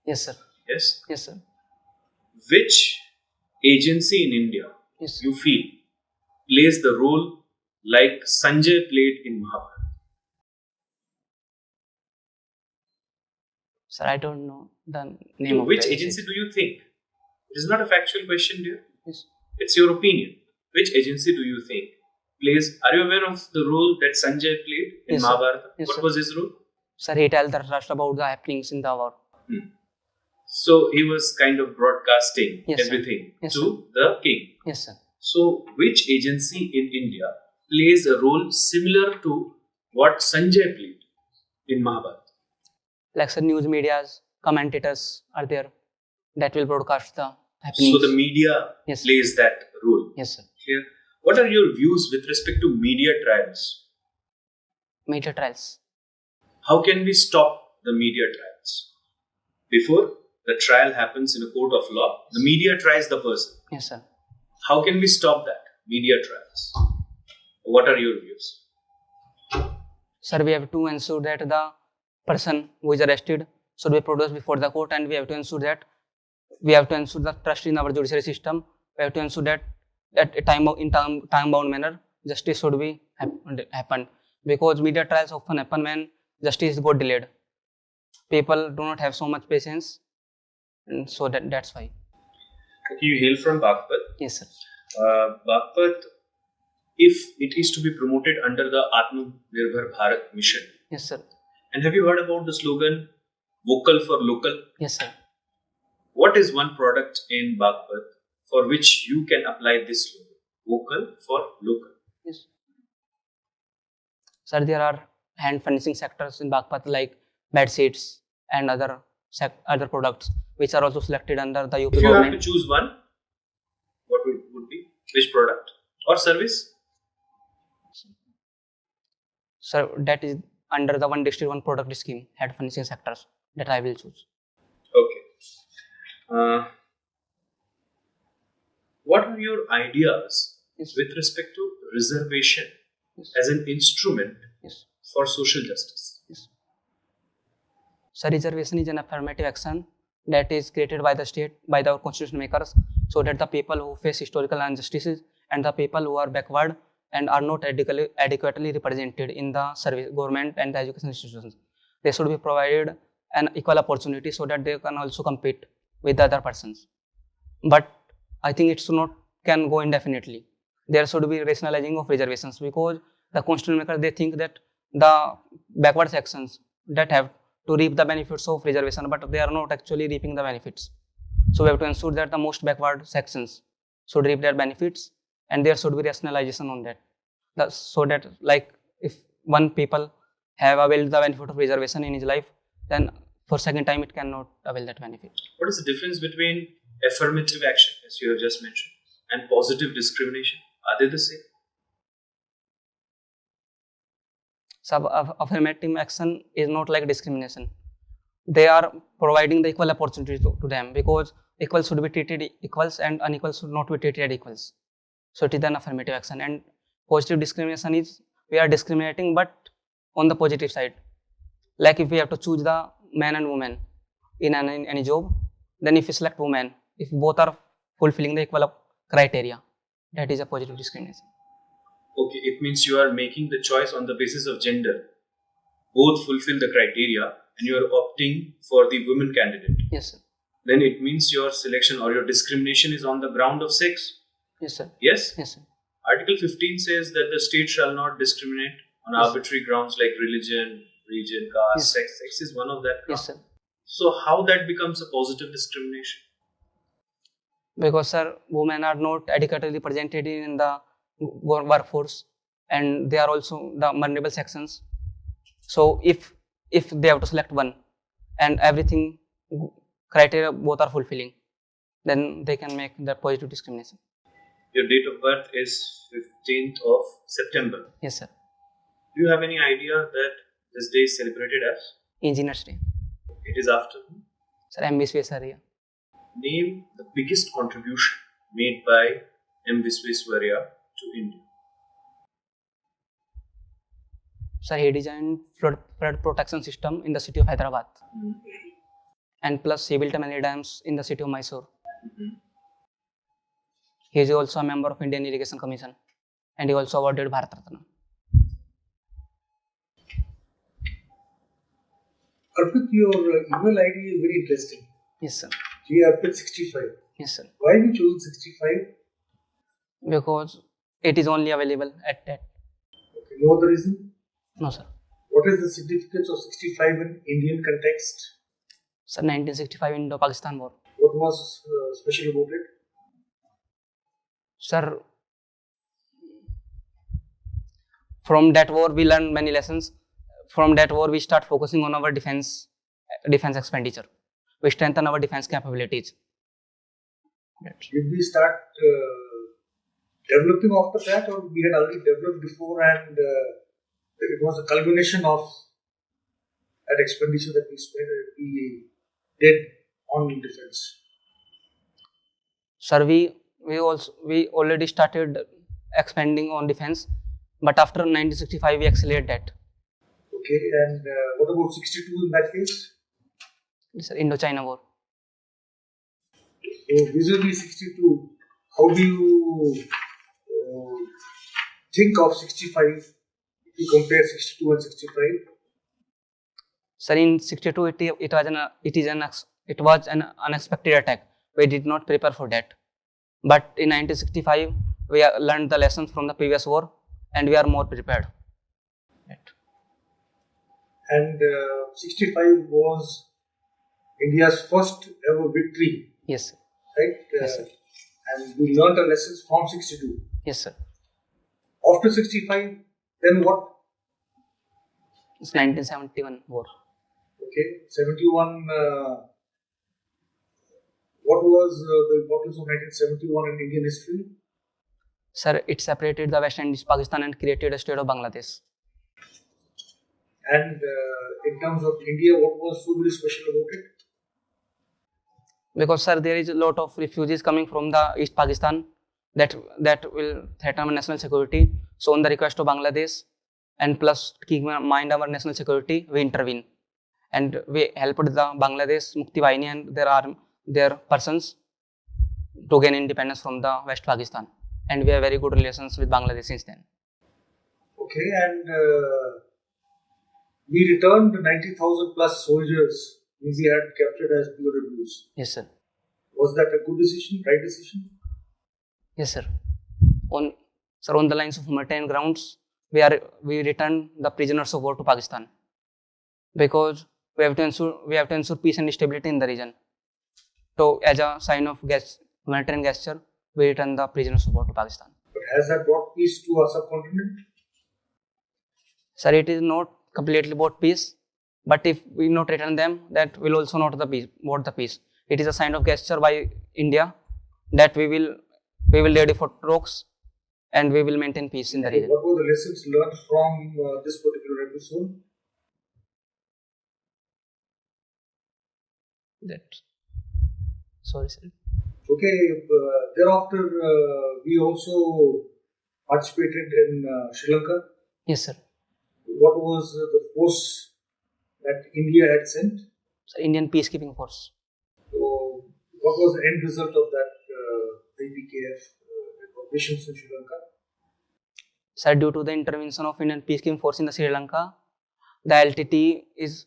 A: Yes, sir.
B: Yes.
A: Yes, sir.
B: Which agency in India
A: Yes.
B: you feel plays the role like Sanjay played in Mahabharata?
A: Sir, I don't know the name of
B: Which
A: the
B: agency do you think? It is not a factual question, dear.
A: Yes.
B: It's your opinion. Which agency do you think plays? Are you aware of the role that Sanjay played in
A: Yes, sir.
B: Mahabharata?
A: Yes,
B: What
A: sir.
B: was his role?
A: Sir, he tells the trust about the happenings in the war.
B: So he was kind of broadcasting
A: Yes, sir.
B: everything
A: Yes,
B: to the king.
A: Yes, sir.
B: So which agency in India plays a role similar to what Sanjay played in Mahabharata?
A: Like, sir, news medias, commentators are there that will broadcast the happenings.
B: So the media
A: Yes.
B: plays that role.
A: Yes, sir.
B: Clear? What are your views with respect to media trials?
A: Major trials.
B: How can we stop the media trials? Before the trial happens in a court of law, the media tries the person.
A: Yes, sir.
B: How can we stop that? Media trials. What are your views?
A: Sir, we have to ensure that the person who is arrested should be produced before the court, and we have to ensure the trust in our judiciary system. We have to ensure that at a time bound manner justice should be happen, because media trials often happen when justice got delayed. People do not have so much patience, and so that's why.
B: Okay, you hail from Bagpat.
A: Yes, sir.
B: Bagpat, if it is to be promoted under the Atmanirbhar Bharat mission,
A: Yes, sir.
B: and have you heard about the slogan "Vocal for Local"?
A: Yes, sir.
B: What is one product in Bagpat for which you can apply this slogan? Vocal for Local.
A: Yes. Sir, there are hand furnishing sectors in Bagpat like bed sheets and other products which are also selected under the UP
B: If you have to
A: government.
B: choose one, what would be? Which product or service?
A: Sir, that is under the one district one product scheme, hand furnishing sectors that I will choose.
B: Okay. What are your ideas
A: Yes.
B: with respect to reservation
A: Yes.
B: as an instrument
A: Yes.
B: for social justice?
A: Yes. So reservation is an affirmative action that is created by the state, by the constitution makers, so that the people who face historical injustices and the people who are backward and are not adequately represented in the service, government and the education institutions, they should be provided an equal opportunity so that they can also compete with the other persons. But I think it should not can go indefinitely. There should be rationalizing of reservations, because the constitution makers, they think that the backward sections that have to reap the benefits of reservation, but they are not actually reaping the benefits. So we have to ensure that the most backward sections should reap their benefits, and there should be rationalization on that. So that, like, if one people have availed the benefit of reservation in his life, then for second time it cannot avail that benefit.
B: What is the difference between affirmative action, as you have just mentioned, and positive discrimination? Are they the same?
A: So affirmative action is not like discrimination. They are providing the equal opportunity to them, because equals should be treated equals and unequals should not be treated equals. So it is an affirmative action. And positive discrimination is we are discriminating but on the positive side. Like if we have to choose the man and woman in any job, then if we select woman, if both are fulfilling the criteria. That is a positive discrimination.
B: Okay, it means you are making the choice on the basis of gender. Both fulfill the criteria and you are opting for the women candidate.
A: Yes, sir.
B: Then it means your selection or your discrimination is on the ground of sex.
A: Yes, sir.
B: Yes?
A: Yes, sir.
B: Article 15 says that the state shall not discriminate on
A: Yes.
B: arbitrary grounds like religion, region, caste,
A: Yes.
B: sex. Sex is one of that.
A: Yes, sir.
B: So how that becomes a positive discrimination?
A: Because, sir, women are not adequately represented in the workforce, and they are also the vulnerable sections. So if they have to select one, and everything criteria both are fulfilling, then they can make the positive discrimination.
B: Your date of birth is 15th of September.
A: Yes, sir.
B: Do you have any idea that this day is celebrated as?
A: Engineers Day.
B: It is after.
A: Sir, M. Visvesvaraya.
B: Name the biggest contribution made by M. Visvesvaraya to India.
A: Sir, he designed flood protection system in the city of Hyderabad, and plus he built many dams in the city of Mysore. He is also a member of Indian Irrigation Commission, and he also awarded Bharat Ratna.
C: Arpit, your email ID is very interesting.
A: Yes, sir.
C: Arpit65.
A: Yes, sir.
C: Why have you chosen 65?
A: Because it is only available at that.
C: Okay, no other reason?
A: No, sir.
C: What is the significance of 65 in Indian context?
A: Sir, 1965 Indo-Pakistan War.
C: What was special about it?
A: Sir, from that war we learned many lessons. From that war we start focusing on our defense expenditure. We strengthen our defense capabilities.
C: Did we start developing after that, or we had already developed before and it was a culmination of that expenditure that we did on defense?
A: Sir, we already started expanding on defense, but after 1965 we accelerated that.
C: Okay, and what about 62 in that case?
A: Sir, Indo-China War.
C: So vis-a-vis 62, how do you think of 65 if you compare 62 and 65?
A: Sir, in 62 it was an unexpected attack. We did not prepare for that. But in 1965 we learned the lessons from the previous war, and we are more prepared.
C: And 65 was India's first ever victory,
A: Yes, sir.
C: right?
A: Yes, sir.
C: And we learned the lessons from 62.
A: Yes, sir.
C: After 65, then what?
A: It's 1971 war.
C: Okay, 71. What was the importance of 1971 in Indian history?
A: Sir, it separated the West Indies, Pakistan, and created a state of Bangladesh.
C: And in terms of India, what was so very special about it?
A: Because, sir, there is a lot of refugees coming from the East Pakistan that will threaten our national security. So, on the request of Bangladesh, and plus keeping in mind our national security, we intervene, and we helped the Bangladesh Mukti Bahini and their persons to gain independence from the West Pakistan, and we have very good relations with Bangladesh since then.
C: Okay, and we returned 90,000 plus soldiers whom we had captured as POWs.
A: Yes, sir.
C: Was that a good decision, right decision?
A: Yes, sir. On the lines of humanitarian grounds, we return the prisoners of war to Pakistan, because we have to ensure peace and stability in the region. So, as a sign of humanitarian gesture, we return the prisoners of war to Pakistan.
C: But has that brought peace to our subcontinent?
A: Sir, it is not completely about peace, but if we not return them, that will also not brought the peace. It is a sign of gesture by India that we will ready for talks and we will maintain peace in the region.
C: What were the lessons learned from this particular episode?
A: Sorry, sir.
C: Okay, thereafter we also participated in Sri Lanka.
A: Yes, sir.
C: What was the force that India had sent?
A: Sir, Indian peacekeeping force.
C: So, what was the end result of that IPKF operations in Sri Lanka?
A: Sir, due to the intervention of Indian peacekeeping force in the Sri Lanka, the LTT is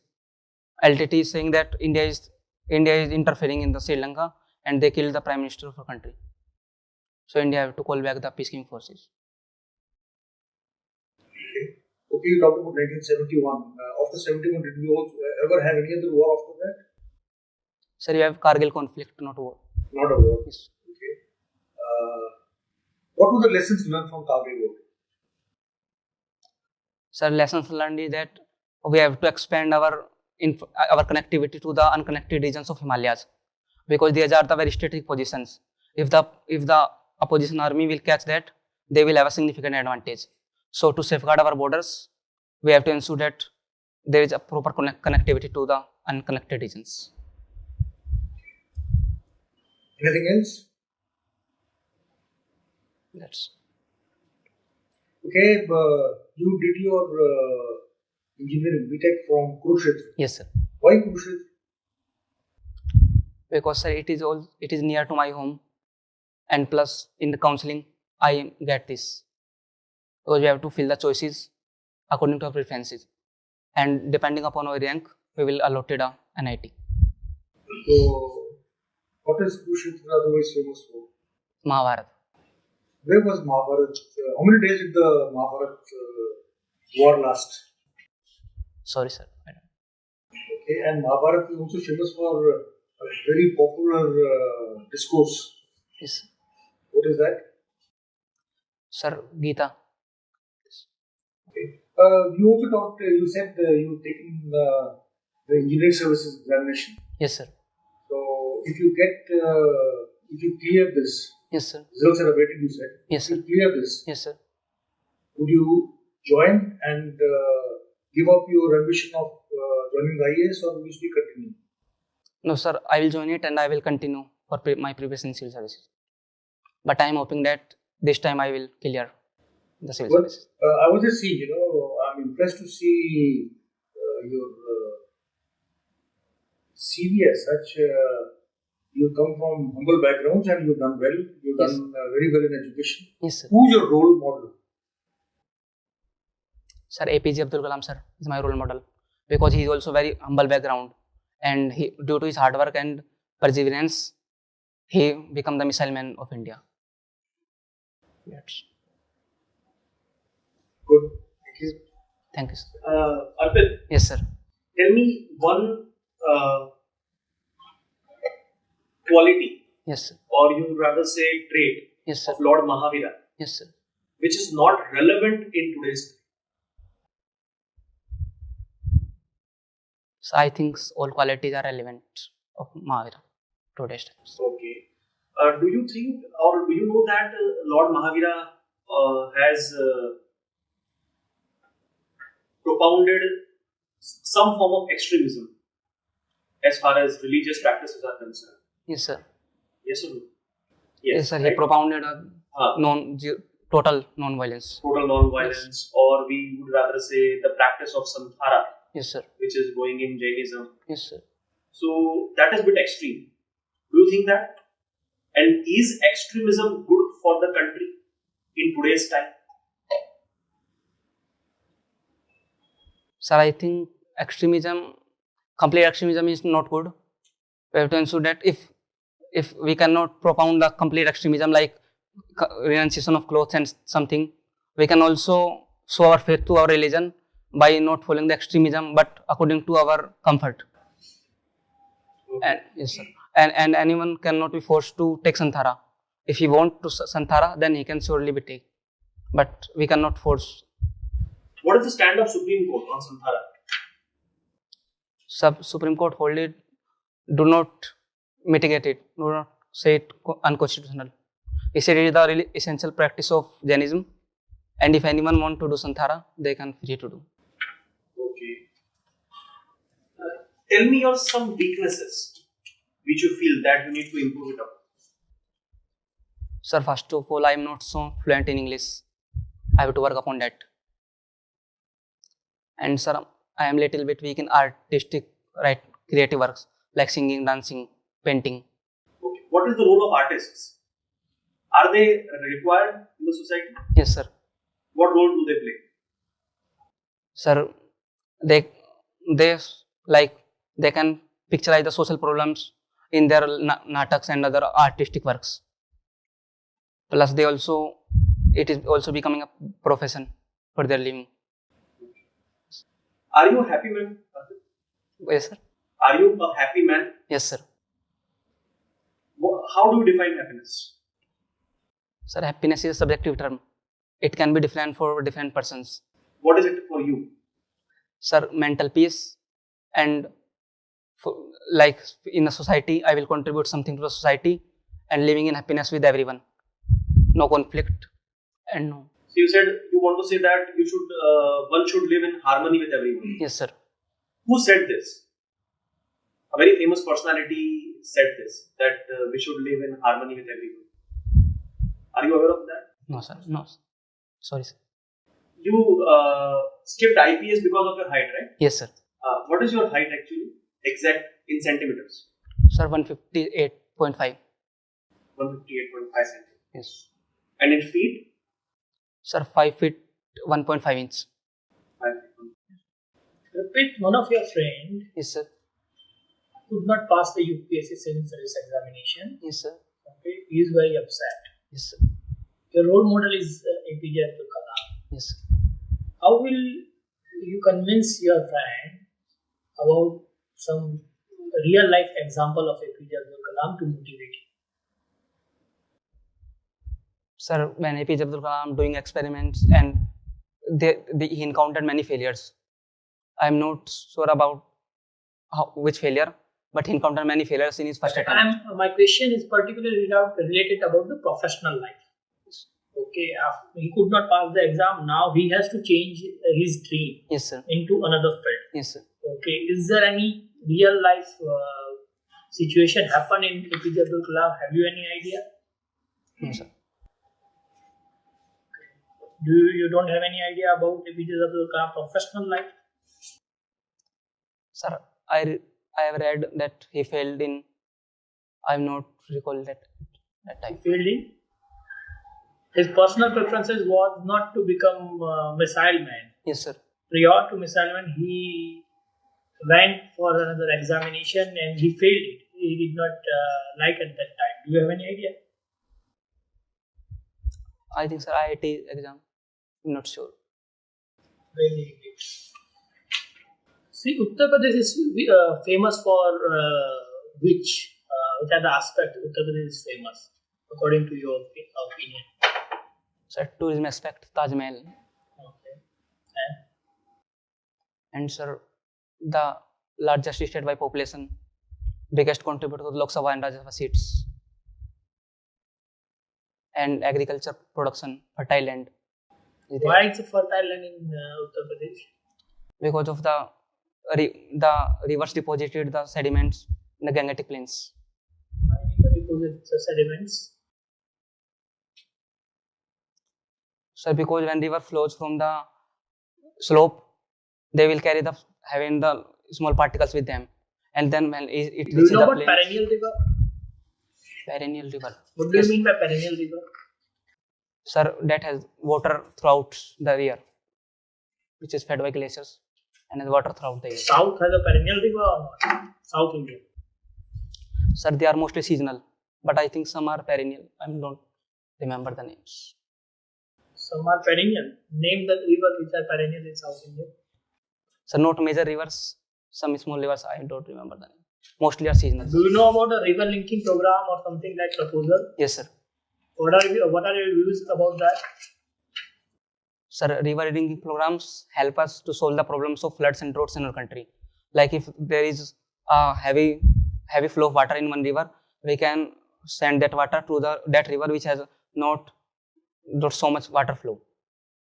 A: saying that India is interfering in the Sri Lanka and they killed the Prime Minister of the country. So India have to call back the peacekeeping forces.
C: Okay, you talked about 1971. After 71, did we also ever have any other war after that?
A: Sir, you have Kargil conflict, not war.
C: Not a war.
A: Yes.
C: Okay. What were the lessons learned from Kargil War?
A: Sir, lessons learned is that we have to expand our connectivity to the unconnected regions of Himalayas, because these are the very strategic positions. If the opposition army will catch that, they will have a significant advantage. So to safeguard our borders, we have to ensure that there is a proper connectivity to the unconnected regions.
C: Anything else?
A: That's
C: Okay, you did your engineering BTech from Kurukshetra.
A: yes, sir.
C: Why Kurukshetra?
A: Because sir, it is near to my home, and plus in the counseling I get this. Because we have to fill the choices according to our preferences, and depending upon our rank, we will allotted a NIT.
C: So, what is Kurukshetra otherwise famous for?
A: Mahabharat.
C: Where was Mahabharat? How many days did the Mahabharat war last?
A: Sorry, sir. I don't-
C: Okay, and Mahabharat is also famous for a very popular discourse.
A: Yes,
C: What is that?
A: sir. Gita.
C: You also talked, you said you've taken the engineering services examination.
A: Yes, sir.
C: So, if you clear this,
A: Yes, sir.
C: results are awaited, you said.
A: Yes,
C: If
A: sir.
C: you clear this,
A: Yes, sir.
C: would you join and give up your ambition of joining the IAS, or will you still continue?
A: No, sir. I will join it and I will continue for my previous in civil services. But I am hoping that this time I will clear the civil
C: Well,
A: services.
C: I was just seeing, I'm impressed to see your CV as such. You come from humble backgrounds and you've done well. You've
A: Yes.
C: done very well in education.
A: Yes, sir.
C: Who's your role model?
A: Sir, APJ Abdul Kalam sir is my role model, because he is also very humble background, and he, due to his hard work and perseverance, he become the missile man of India. Yes.
C: Good. Thank you.
A: Thank you, sir.
D: Arpit,
A: Yes, sir.
D: tell me one quality,
A: Yes, sir.
D: or you would rather say trait,
A: Yes, sir.
D: of Lord Mahavira,
A: Yes, sir.
D: which is not relevant in today's day.
A: So I think all qualities are relevant of Mahavira today's times.
D: Okay. Do you think, or do you know that Lord Mahavira has propounded some form of extremism as far as religious practices are concerned?
A: Yes, sir.
D: Yes or no?
A: Yes, sir. He
D: right?
A: propounded a
D: Huh.
A: total non-violence.
D: Total non-violence, or we would rather say the practice of samsara,
A: Yes, sir.
D: which is going in Jainism.
A: Yes, sir.
D: So that is a bit extreme. Do you think that? And is extremism good for the country in today's time?
A: Sir, I think complete extremism is not good. We have to ensure that if we cannot propound the complete extremism like renunciation of clothes and something, we can also show our faith to our religion by not following the extremism, but according to our comfort. And yes, sir. And anyone cannot be forced to take Santhara. If he want to Santhara, then he can surely be take. But we cannot force.
D: What is the stand of Supreme Court on samsara?
A: Supreme Court hold it. Do not mitigate it. Do not say it unconstitutional. He said it is the really essential practice of Jainism. And if anyone want to do Santhara, they can free to do.
D: Okay. Tell me your some weaknesses which you feel that you need to improve it up.
A: Sir, first of all, I am not so fluent in English. I have to work upon that. And sir, I am little bit weak in artistic, creative works like singing, dancing, painting.
D: Okay. What is the role of artists? Are they required in the society?
A: Yes, sir.
D: What role do they play?
A: Sir, they like they can picturize the social problems in their nataks and other artistic works. Plus, it is also becoming a profession for their living.
D: Are you a happy man?
A: Yes, sir.
D: Are you a happy man?
A: Yes, sir.
D: How do you define happiness?
A: Sir, happiness is a subjective term. It can be different for different persons.
D: What is it for you?
A: Sir, mental peace and like in a society, I will contribute something to the society and living in happiness with everyone. No conflict and no.
D: So you said you want to say that one should live in harmony with everyone.
A: Yes, sir.
D: Who said this? A very famous personality said this, that we should live in harmony with everyone. Are you aware of that?
A: No, sir. No. Sorry, sir.
D: You skipped IPS because of your height, right?
A: Yes, sir.
D: What is your height actually? Exact in centimeters.
A: Sir, 158.5.
D: 158.5 centimeters.
A: Yes.
D: And in feet?
A: Sir, 5 feet 1.5 inch.
D: 5 feet.
E: Repeat, one of your friend
A: Yes, sir.
E: could not pass the UPSC civil service examination.
A: Yes, sir.
E: Okay, he is very upset.
A: Yes, sir.
E: Your role model is APJ Abdul Kalam.
A: Yes, sir.
E: How will you convince your friend about some real life example of APJ Abdul Kalam to motivate you?
A: Sir, when APJ Abdul Kalam doing experiments and he encountered many failures. I am not sure about which failure, but he encountered many failures in his first attempt.
E: My question is particularly related about the professional life. Okay, after he could not pass the exam. Now he has to change his dream
A: Yes, sir.
E: into another field.
A: Yes, sir.
E: Okay, is there any real life situation happen in APJ Abdul Kalam? Have you any idea?
A: No, sir.
E: You don't have any idea about APJ Abdul Kalam professional life?
A: Sir, I have read that he failed in. I am not recall that time.
E: Failed in. His personal preferences was not to become missile man.
A: Yes, sir.
E: Prior to missile man, he went for another examination and he failed it. He did not like at that time. Do you have any idea?
A: I think, sir, IIT exam. I'm not sure.
E: Very good. See, Uttar Pradesh is famous for which are the aspects Uttar Pradesh is famous, according to your opinion?
A: Sir, tourism aspect, Taj Mahal.
E: Okay.
A: And sir, the largest state by population, biggest contributor to the Lok Sabha and Rajya Sabha seats. And agriculture production, fertile land.
E: Why is it fertile land in Uttar Pradesh?
A: Because of the rivers deposited the sediments in the Gangetic plains.
E: Why river deposits the sediments?
A: So because when river flows from the slope, they will carry having the small particles with them, and then when it
E: Do you
A: reaches
E: know
A: the
E: what
A: plains,
E: perennial river?
A: perennial river.
E: What do you mean by perennial river?
A: Sir, that has water throughout the year, which is fed by glaciers and has water throughout the year.
E: South has a perennial river or not? South India.
A: Sir, they are mostly seasonal, but I think some are perennial. I don't remember the names.
E: Some are perennial. Name the river which are perennial in South India.
A: So not major rivers, some small rivers, I don't remember the name. Mostly are seasonal.
E: Do you know about a river linking program or something like proposal?
A: Yes, sir.
E: What are your views about that?
A: Sir, river linking programs help us to solve the problems of floods and droughts in our country. Like if there is a heavy flow of water in one river, we can send that water to that river which has not so much water flow.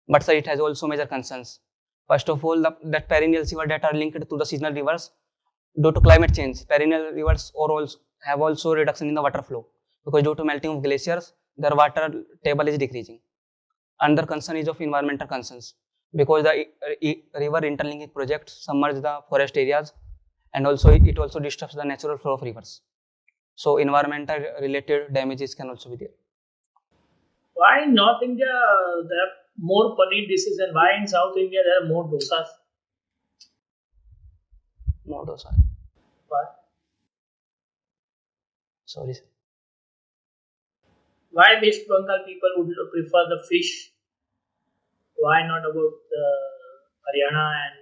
A: But sir, it has also major concerns. First of all, that perennial rivers that are linked to the seasonal rivers, due to climate change, perennial rivers have also reduction in the water flow because due to melting of glaciers, their water table is decreasing. Another concern is of environmental concerns because the river interlinking project submerge the forest areas and also it also disturbs the natural flow of rivers. So environmental related damages can also be there.
E: Why in North India there are more paneer dishes and why in South India there are more dosas?
A: More dosa.
E: Why?
A: Sorry, sir.
E: Why West Bengal people would prefer the fish? Why not about Haryana and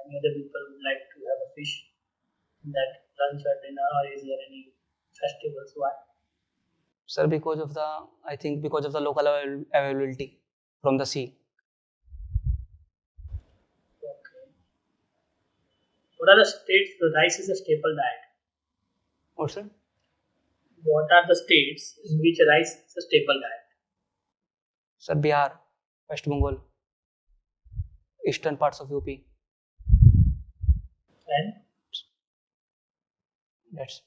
E: any other people would like to have a fish in that lunch or dinner, or is there any festivals? Why?
A: Sir, because of the, I think because of the local availability from the sea.
E: Okay. What are the states? The rice is a staple diet.
A: What, sir?
E: What are the states in which rice is a staple diet?
A: Sir, Bihar, West Bengal, eastern parts of UP.
E: And
A: That's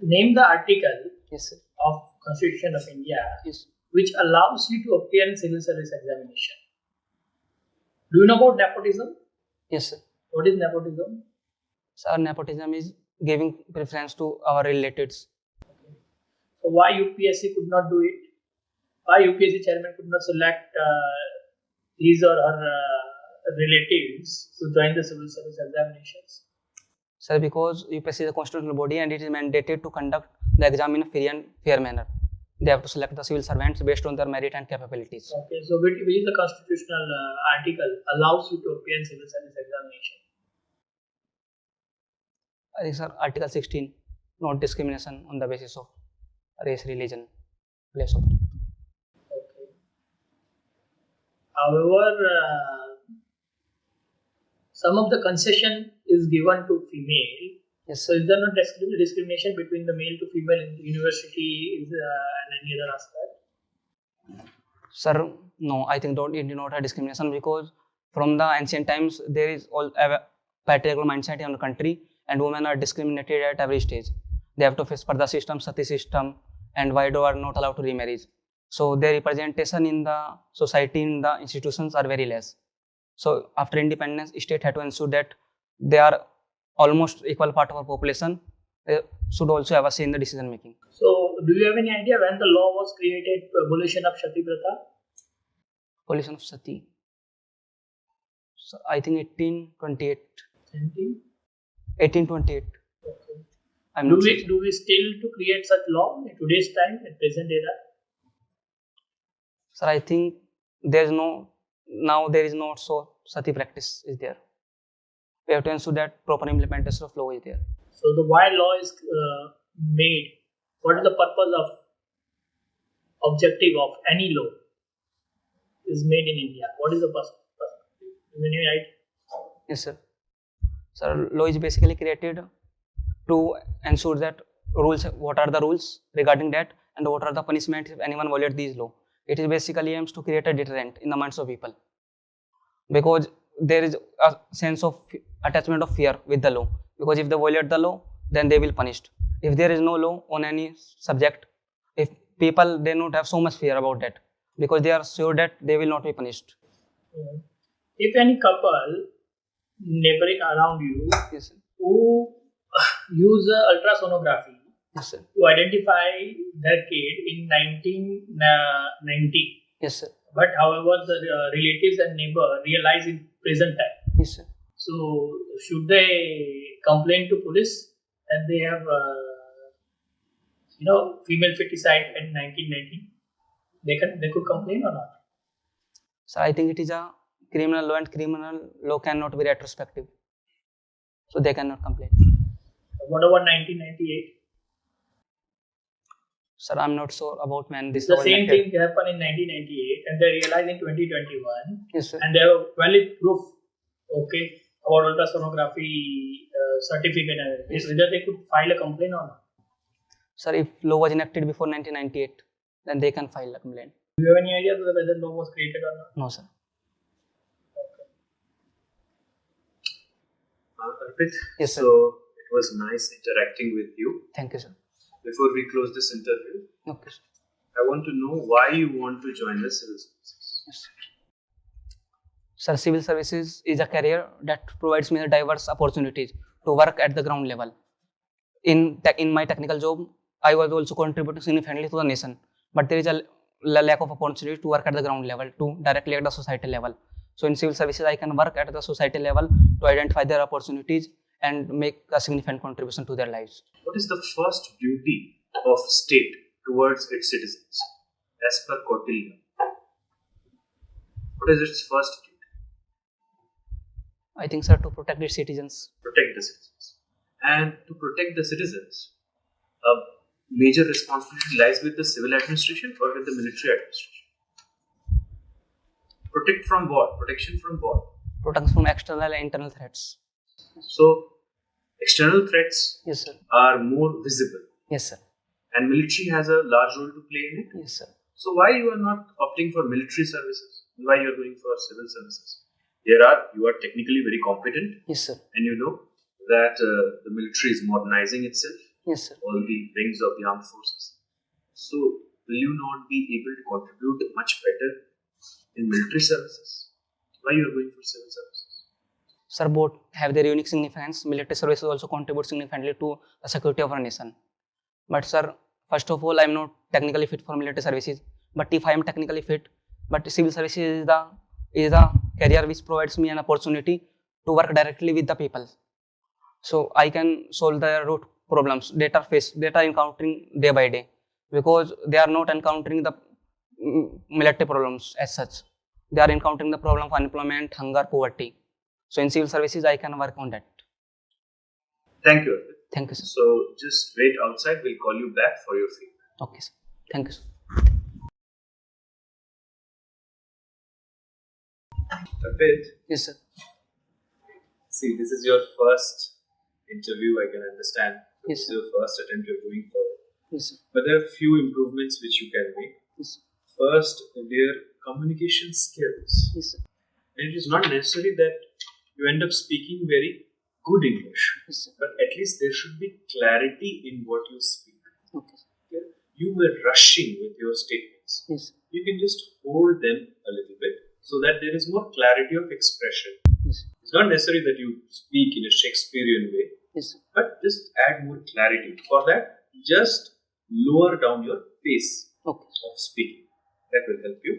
E: name the article
A: yes, sir.
E: of Constitution of India
A: Yes.
E: which allows you to appear in civil service examination. Do you know about nepotism?
A: Yes, sir.
E: What is nepotism?
A: Sir, nepotism is giving preference to our relatives.
E: So why UPSC could not do it? Why UPSC chairman could not select his or her relatives to join the civil service examinations?
A: Sir, because UPSC is a constitutional body and it is mandated to conduct the exam in a free and fair manner. They have to select the civil servants based on their merit and capabilities.
E: Okay, so which is the constitutional article allows you to appear in civil service examination?
A: I think, sir, Article 16, not discrimination on the basis of race, religion, place of.
E: Okay. However, some of the concession is given to female.
A: Yes,
E: So
A: sir.
E: is there no discrimination between the male to female in university and any other aspect?
A: Sir, no, I think it is not a discrimination because from the ancient times there is all a patriarchal mindset in the country and women are discriminated at every stage. They have to face for the system, sati system, and widow are not allowed to remarry. So their representation in the society, in the institutions are very less. So after independence, state had to ensure that they are almost equal part of our population. They should also have a say in the decision making.
E: So do you have any idea when the law was created, abolition of Sati Pratha?
A: Abolition of sati. So I think 1828. 1828.
E: Okay.
A: I'm
E: Do
A: not
E: we
A: sure.
E: do we still to create such law in today's time, in present era?
A: Sir, I think there is no so sati practice is there. We have to ensure that proper implementation of law is there.
E: So the why law is made? What is the purpose of objective of any law is made in India? What is the purpose? Any idea?
A: Yes, sir. Sir, law is basically created to ensure that what are the rules regarding that and what are the punishments if anyone violates these law. It is basically aims to create a deterrent in the minds of people because there is a sense of attachment of fear with the law because if they violate the law, then they will punished. If there is no law on any subject, if people they not have so much fear about that because they are sure that they will not be punished.
E: If any couple neighboring around you
A: Yes, sir.
E: who use ultrasonography
A: Yes, sir.
E: to identify their kid in 1990,
A: Yes, sir.
E: but however the relatives and neighbor realize in present time.
A: Yes, sir.
E: So should they complain to police that they have female feticide in 1990? They could complain or not?
A: So I think it is a criminal law and criminal law cannot be retrospective. So they cannot complain.
E: What about 1998?
A: Sir, I'm not sure about when this
E: The
A: law
E: same
A: enacted.
E: thing happened in 1998 and they realized in 2021
A: Yes, sir.
E: and they have valid proof, okay, about ultrasonography certificate and everything.
A: Yes.
E: Whether they could file a complaint or not.
A: Sir, if law was enacted before 1998, then they can file a complaint.
E: Do you have any idea whether law was created or not?
A: No, sir.
B: Arpit,
A: Yes, sir.
B: so it was nice interacting with you.
A: Thank you, sir.
B: Before we close this interview,
A: Okay, sir.
B: I want to know why you want to join the civil services.
A: Yes, sir. Sir, civil services is a career that provides me the diverse opportunities to work at the ground level. in my technical job, I was also contributing significantly to the nation, but there is a lack of opportunity to work at the ground level, to directly at the society level. So in civil services, I can work at the society level to identify their opportunities and make a significant contribution to their lives.
B: What is the first duty of state towards its citizens as per Kautilya? What is its first duty?
A: I think, sir, to protect its citizens.
B: Protect the citizens. And to protect the citizens, a major responsibility lies with the civil administration or with the military administration. Protect from what? Protection from what?
A: Protect from external and internal threats.
B: So, external threats
A: Yes, sir.
B: are more visible,
A: Yes, sir.
B: and military has a large role to play in it.
A: Yes, sir.
B: So, why you are not opting for military services? Why you are going for civil services? You are technically very competent,
A: Yes, sir.
B: and you know that the military is modernizing itself,
A: Yes, sir.
B: all the wings of the armed forces. So, will you not be able to contribute much better in military services? Why you are going for civil services?
A: Sir, both have their unique significance. Military services also contribute significantly to the security of our nation. But sir, first of all, I am not technically fit for military services. But if I am technically fit, but civil services is the career which provides me an opportunity to work directly with the people. So I can solve the root problems that are encountering day by day, because they are not encountering the military problems as such. They are encountering the problem of unemployment, hunger, poverty. So in civil services, I can work on that.
B: Thank you, Arpit.
A: Thank you, sir.
B: So, just wait outside. We'll call you back for your feedback.
A: Okay, sir. Thank you, sir.
B: Arpit,
A: Yes, sir.
B: see, this is your first interview, I can understand.
A: Yes,
B: This is
A: sir.
B: your first attempt you're going for.
A: Yes, sir.
B: But there are few improvements which you can make.
A: Yes, sir.
B: First, their communication skills.
A: Yes, sir.
B: And it is not necessary that you end up speaking very good English,
A: Yes, sir.
B: but at least there should be clarity in what you speak.
A: Okay, sir.
B: Yeah? You were rushing with your statements.
A: Yes, sir.
B: You can just hold them a little bit so that there is more clarity of expression.
A: Yes, sir.
B: It's not necessary that you speak in a Shakespearean way,
A: Yes, sir.
B: but just add more clarity. For that, just lower down your pace
A: Okay, sir.
B: of speaking. That will help you.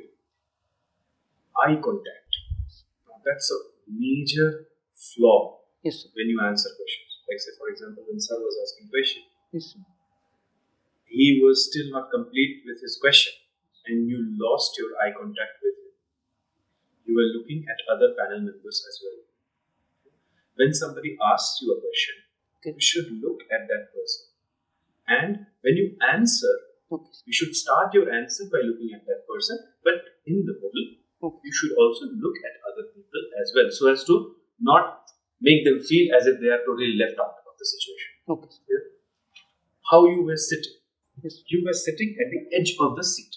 B: Eye contact. Now, that's a major flaw
A: Yes, sir.
B: when you answer questions. Like, say, for example, when sir was asking question,
A: Yes, sir.
B: he was still not complete with his question, and you lost your eye contact with him. You were looking at other panel members as well. When somebody asks you a question,
A: Okay.
B: you should look at that person. And when you answer,
A: Okay, sir.
B: you should start your answer by looking at that person, but in the middle,
A: Okay.
B: you should also look at other people as well, so as to not make them feel as if they are totally left out of the situation.
A: Okay, sir.
B: Yeah? How you were sitting.
A: Yes.
B: You were sitting at the edge of the seat.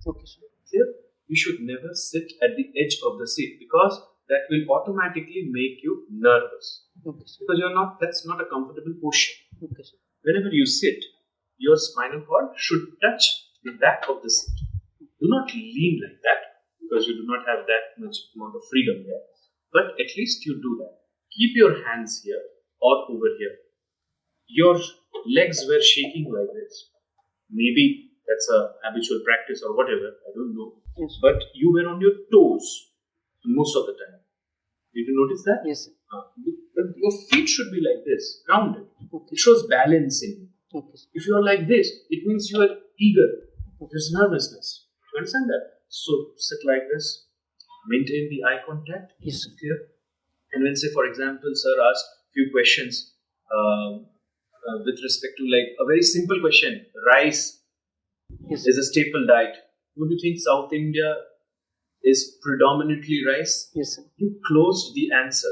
A: Okay, sir.
B: Clear? You should never sit at the edge of the seat, because that will automatically make you nervous.
A: Okay, sir.
B: Because that's not a comfortable posture.
A: Okay, sir.
B: Whenever you sit, your spinal cord should touch the back of the seat. Do not lean like that, because you do not have that much amount of freedom there. But at least you do that. Keep your hands here or over here. Your legs were shaking like this. Maybe that's a habitual practice or whatever, I don't know.
A: Yes, sir.
B: But you were on your toes most of the time. Did you notice that?
A: Yes, sir.
B: But your feet should be like this, grounded.
A: Okay.
B: It shows balance in you.
A: Okay, sir.
B: If you are like this, it means you are eager. There's nervousness. You understand that? So sit like this. Maintain the eye contact.
A: Yes, sir.
B: Clear? And when, say, for example, sir asked few questions with respect to like a very simple question. Rice
A: Yes,
B: is a staple diet. Would you think South India is predominantly rice?
A: Yes, sir.
B: You closed the answer.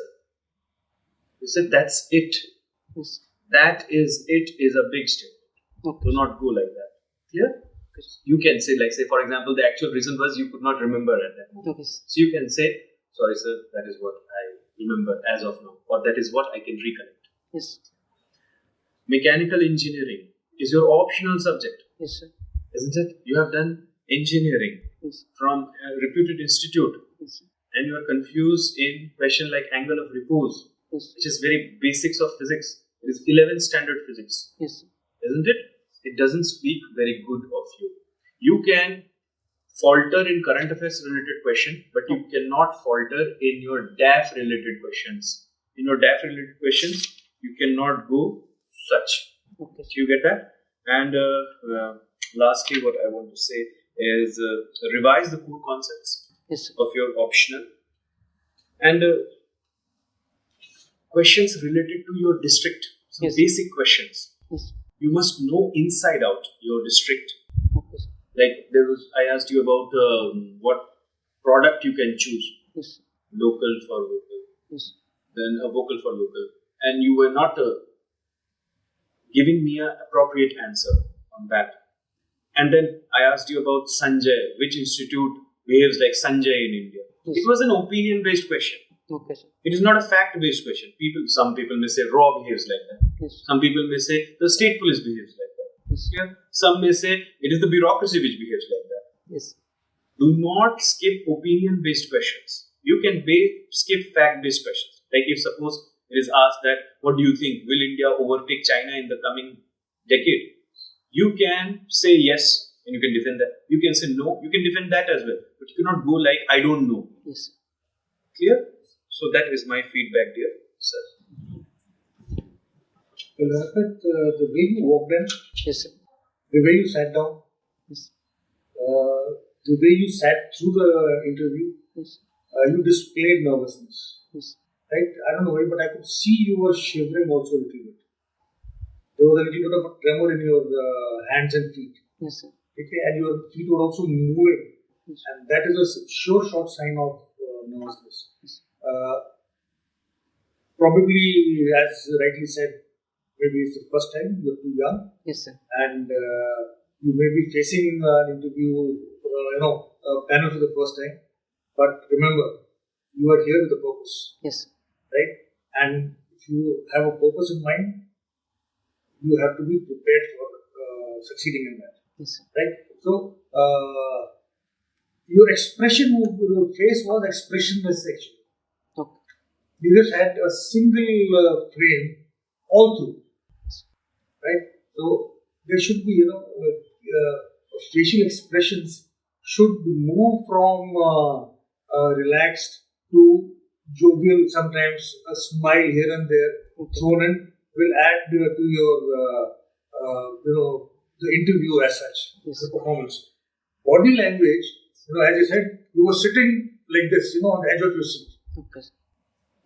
B: You said that's it.
A: Yes.
B: That is it is a big step.
A: Okay.
B: Do not go like that. Clear? You can say, like, say, for example, the actual reason was you could not remember at that moment.
A: Okay, sir.
B: So you can say, sorry, sir, that is what I remember as of now, or that is what I can recollect.
A: Yes.
B: Mechanical engineering is your optional subject,
A: Yes, sir.
B: isn't it? You have done engineering
A: Yes.
B: from a reputed institute,
A: Yes, sir.
B: and you are confused in question like angle of repose,
A: Yes.
B: which is very basics of physics. It is 11th standard physics,
A: Yes.
B: isn't it? It doesn't speak very good of you. You can falter in current affairs related question, but you cannot falter in your DAF related questions. In your DAF related questions, you cannot go such.
A: Okay.
B: Do you get that? And lastly, what I want to say is revise the core concepts
A: Yes.
B: of your optional and questions related to your district. Some
A: Yes.
B: basic questions.
A: Yes.
B: You must know inside out your district.
A: Okay. Sir.
B: Like I asked you about what product you can choose.
A: Yes.
B: Local for local,
A: Yes.
B: then a vocal for local, and you were not giving me an appropriate answer on that. And then I asked you about Sanjay, which institute behaves like Sanjay in India.
A: Yes.
B: It was an opinion-based question.
A: Okay. Sir.
B: It is not a fact-based question. Some people may say raw behaves like that.
A: Yes.
B: Some people may say the state police behaves like that.
A: Yes.
B: Yeah. Some may say it is the bureaucracy which behaves like that.
A: Yes.
B: Do not skip opinion-based questions. You can skip fact-based questions. Like if suppose it is asked that, what do you think? Will India overtake China in the coming decade? You can say yes and you can defend that. You can say no, you can defend that as well. But you cannot go like, I don't know.
A: Yes.
B: Clear? So that is my feedback, dear sir.
C: But the way you walked in,
A: Yes. Sir.
C: the way you sat down,
A: Yes.
C: the way you sat through the interview,
A: Yes.
C: you displayed nervousness.
A: Yes.
C: Right? I don't know why, but I could see you were shivering also a little bit. There was a little bit of a tremor in your hands and feet.
A: Yes. Sir.
C: Okay, and your feet were also moving,
A: Yes.
C: and that is a short sign of nervousness.
A: Yes.
C: Probably, as rightly said, maybe it's the first time you're too young,
A: Yes. Sir.
C: and you may be facing an interview, a panel for the first time. But remember, you are here with a purpose,
A: Yes.
C: right? And if you have a purpose in mind, you have to be prepared for succeeding in that.
A: Yes. Sir.
C: Right? So, your expression, your face was expressionless actually.
A: Okay.
C: You just had a single frame all through. Right? So, there should be, facial expressions should move from relaxed to jovial, sometimes a smile here and there thrown in will add to your, the interview as such,
A: Yes.
C: the performance. Body language, as I said, you were sitting like this, on the edge of your seat.
A: Okay. Sir.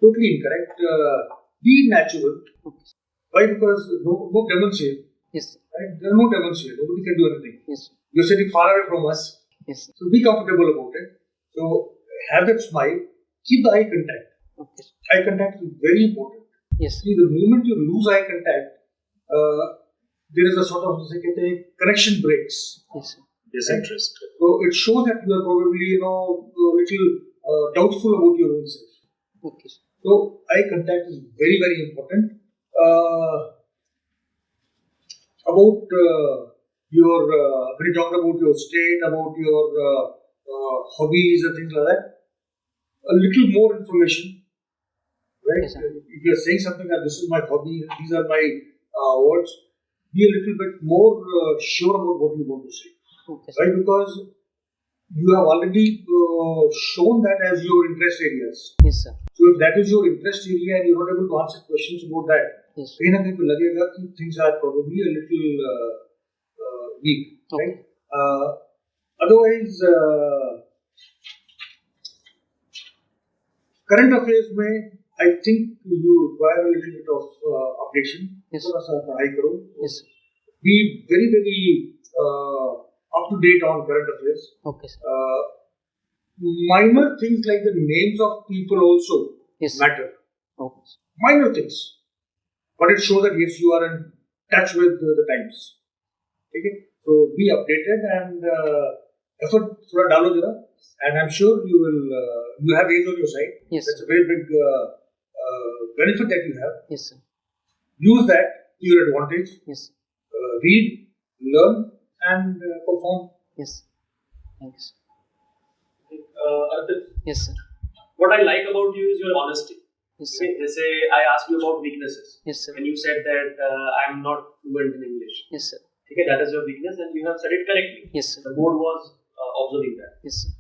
C: Totally incorrect. Be natural.
A: Okay.
C: Why? Because no demons here.
A: Yes.
C: Right? There are no demons here. Nobody can do anything.
A: Yes.
C: You're sitting far away from us.
A: Yes.
C: So be comfortable about it. So have that smile. Keep the eye contact.
A: Okay.
C: Eye contact is very important.
A: Yes.
C: See, the moment you lose eye contact, there is a sort of connection breaks.
A: Yes.
B: Disinterest.
C: So it shows that you are probably a little doubtful about your own self.
A: Okay. Sir.
C: So eye contact is very, very important. About your when you talked about your state, about your hobbies and things like that, a little more information, right?
A: Yes, sir.
C: If you are saying something that this is my hobby, these are my words, be a little bit more sure about what you want to say,
A: Okay. Sir.
C: right? Because you have already shown that as your interest areas.
A: Yes, sir.
C: So if that is your interest area and you're not able to answer questions about that,
A: Yes.
C: कहीं ना कहीं पे लगेगा कि things are probably a little weak, right? Otherwise, current affairs में I think you require a little bit of updation.
A: Yes.
C: थोड़ा सा पढ़ाई करो.
A: Yes. Sir.
C: Be very, very up to date on current affairs.
A: Okay. Sir.
C: Minor things like the names of people also
A: Yes.
C: matter.
A: Okay. Sir.
C: Minor things. But it shows that yes, you are in touch with the times. Okay? So be updated and effort थोड़ा डालो जरा. And I'm sure you will. You have age on your side.
A: Yes.
C: That's a very big benefit that you have.
A: Yes, sir.
C: Use that to your advantage.
A: Yes.
C: Read, learn, and perform.
A: Yes. Thank you, sir.
D: Arpit,
A: Yes, sir.
D: what I like about you is your honesty.
A: Yes, sir.
D: Okay, जैसे I asked you about weaknesses,
A: Yes, sir.
D: and you said that I am not fluent in English.
A: Yes, sir.
D: Okay, that is your weakness, and you have said it correctly.
A: Yes, sir.
D: The board was observing that.
A: Yes, sir.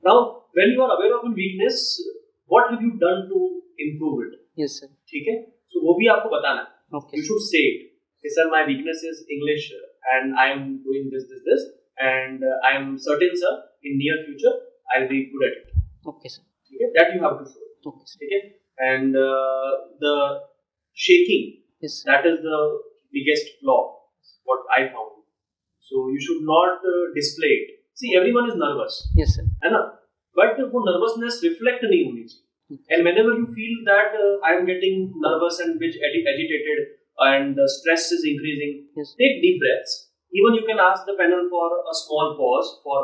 D: Now, when you are aware of a weakness, what have you done to improve it?
A: Yes, sir.
D: ठीक है, so वो भी आपको बताना है.
A: Okay.
D: You should say it. Hey, sir, my weakness is English, and I am doing this, and I am certain, sir, in near future I'll be good at it.
A: Okay, sir.
D: Okay, that you have to show.
A: Okay, sir.
D: Okay, and the shaking,
A: Yes, sir.
D: that is the biggest flaw. What I found. So you should not display it. See, everyone is nervous,
A: Yes, sir.
D: है ना? But वो nervousness reflect नहीं होनी चाहिए. And whenever you feel that I am getting nervous and bit agitated and the stress is increasing,
A: Yes.
D: take deep breaths. Even you can ask the panel for a small pause for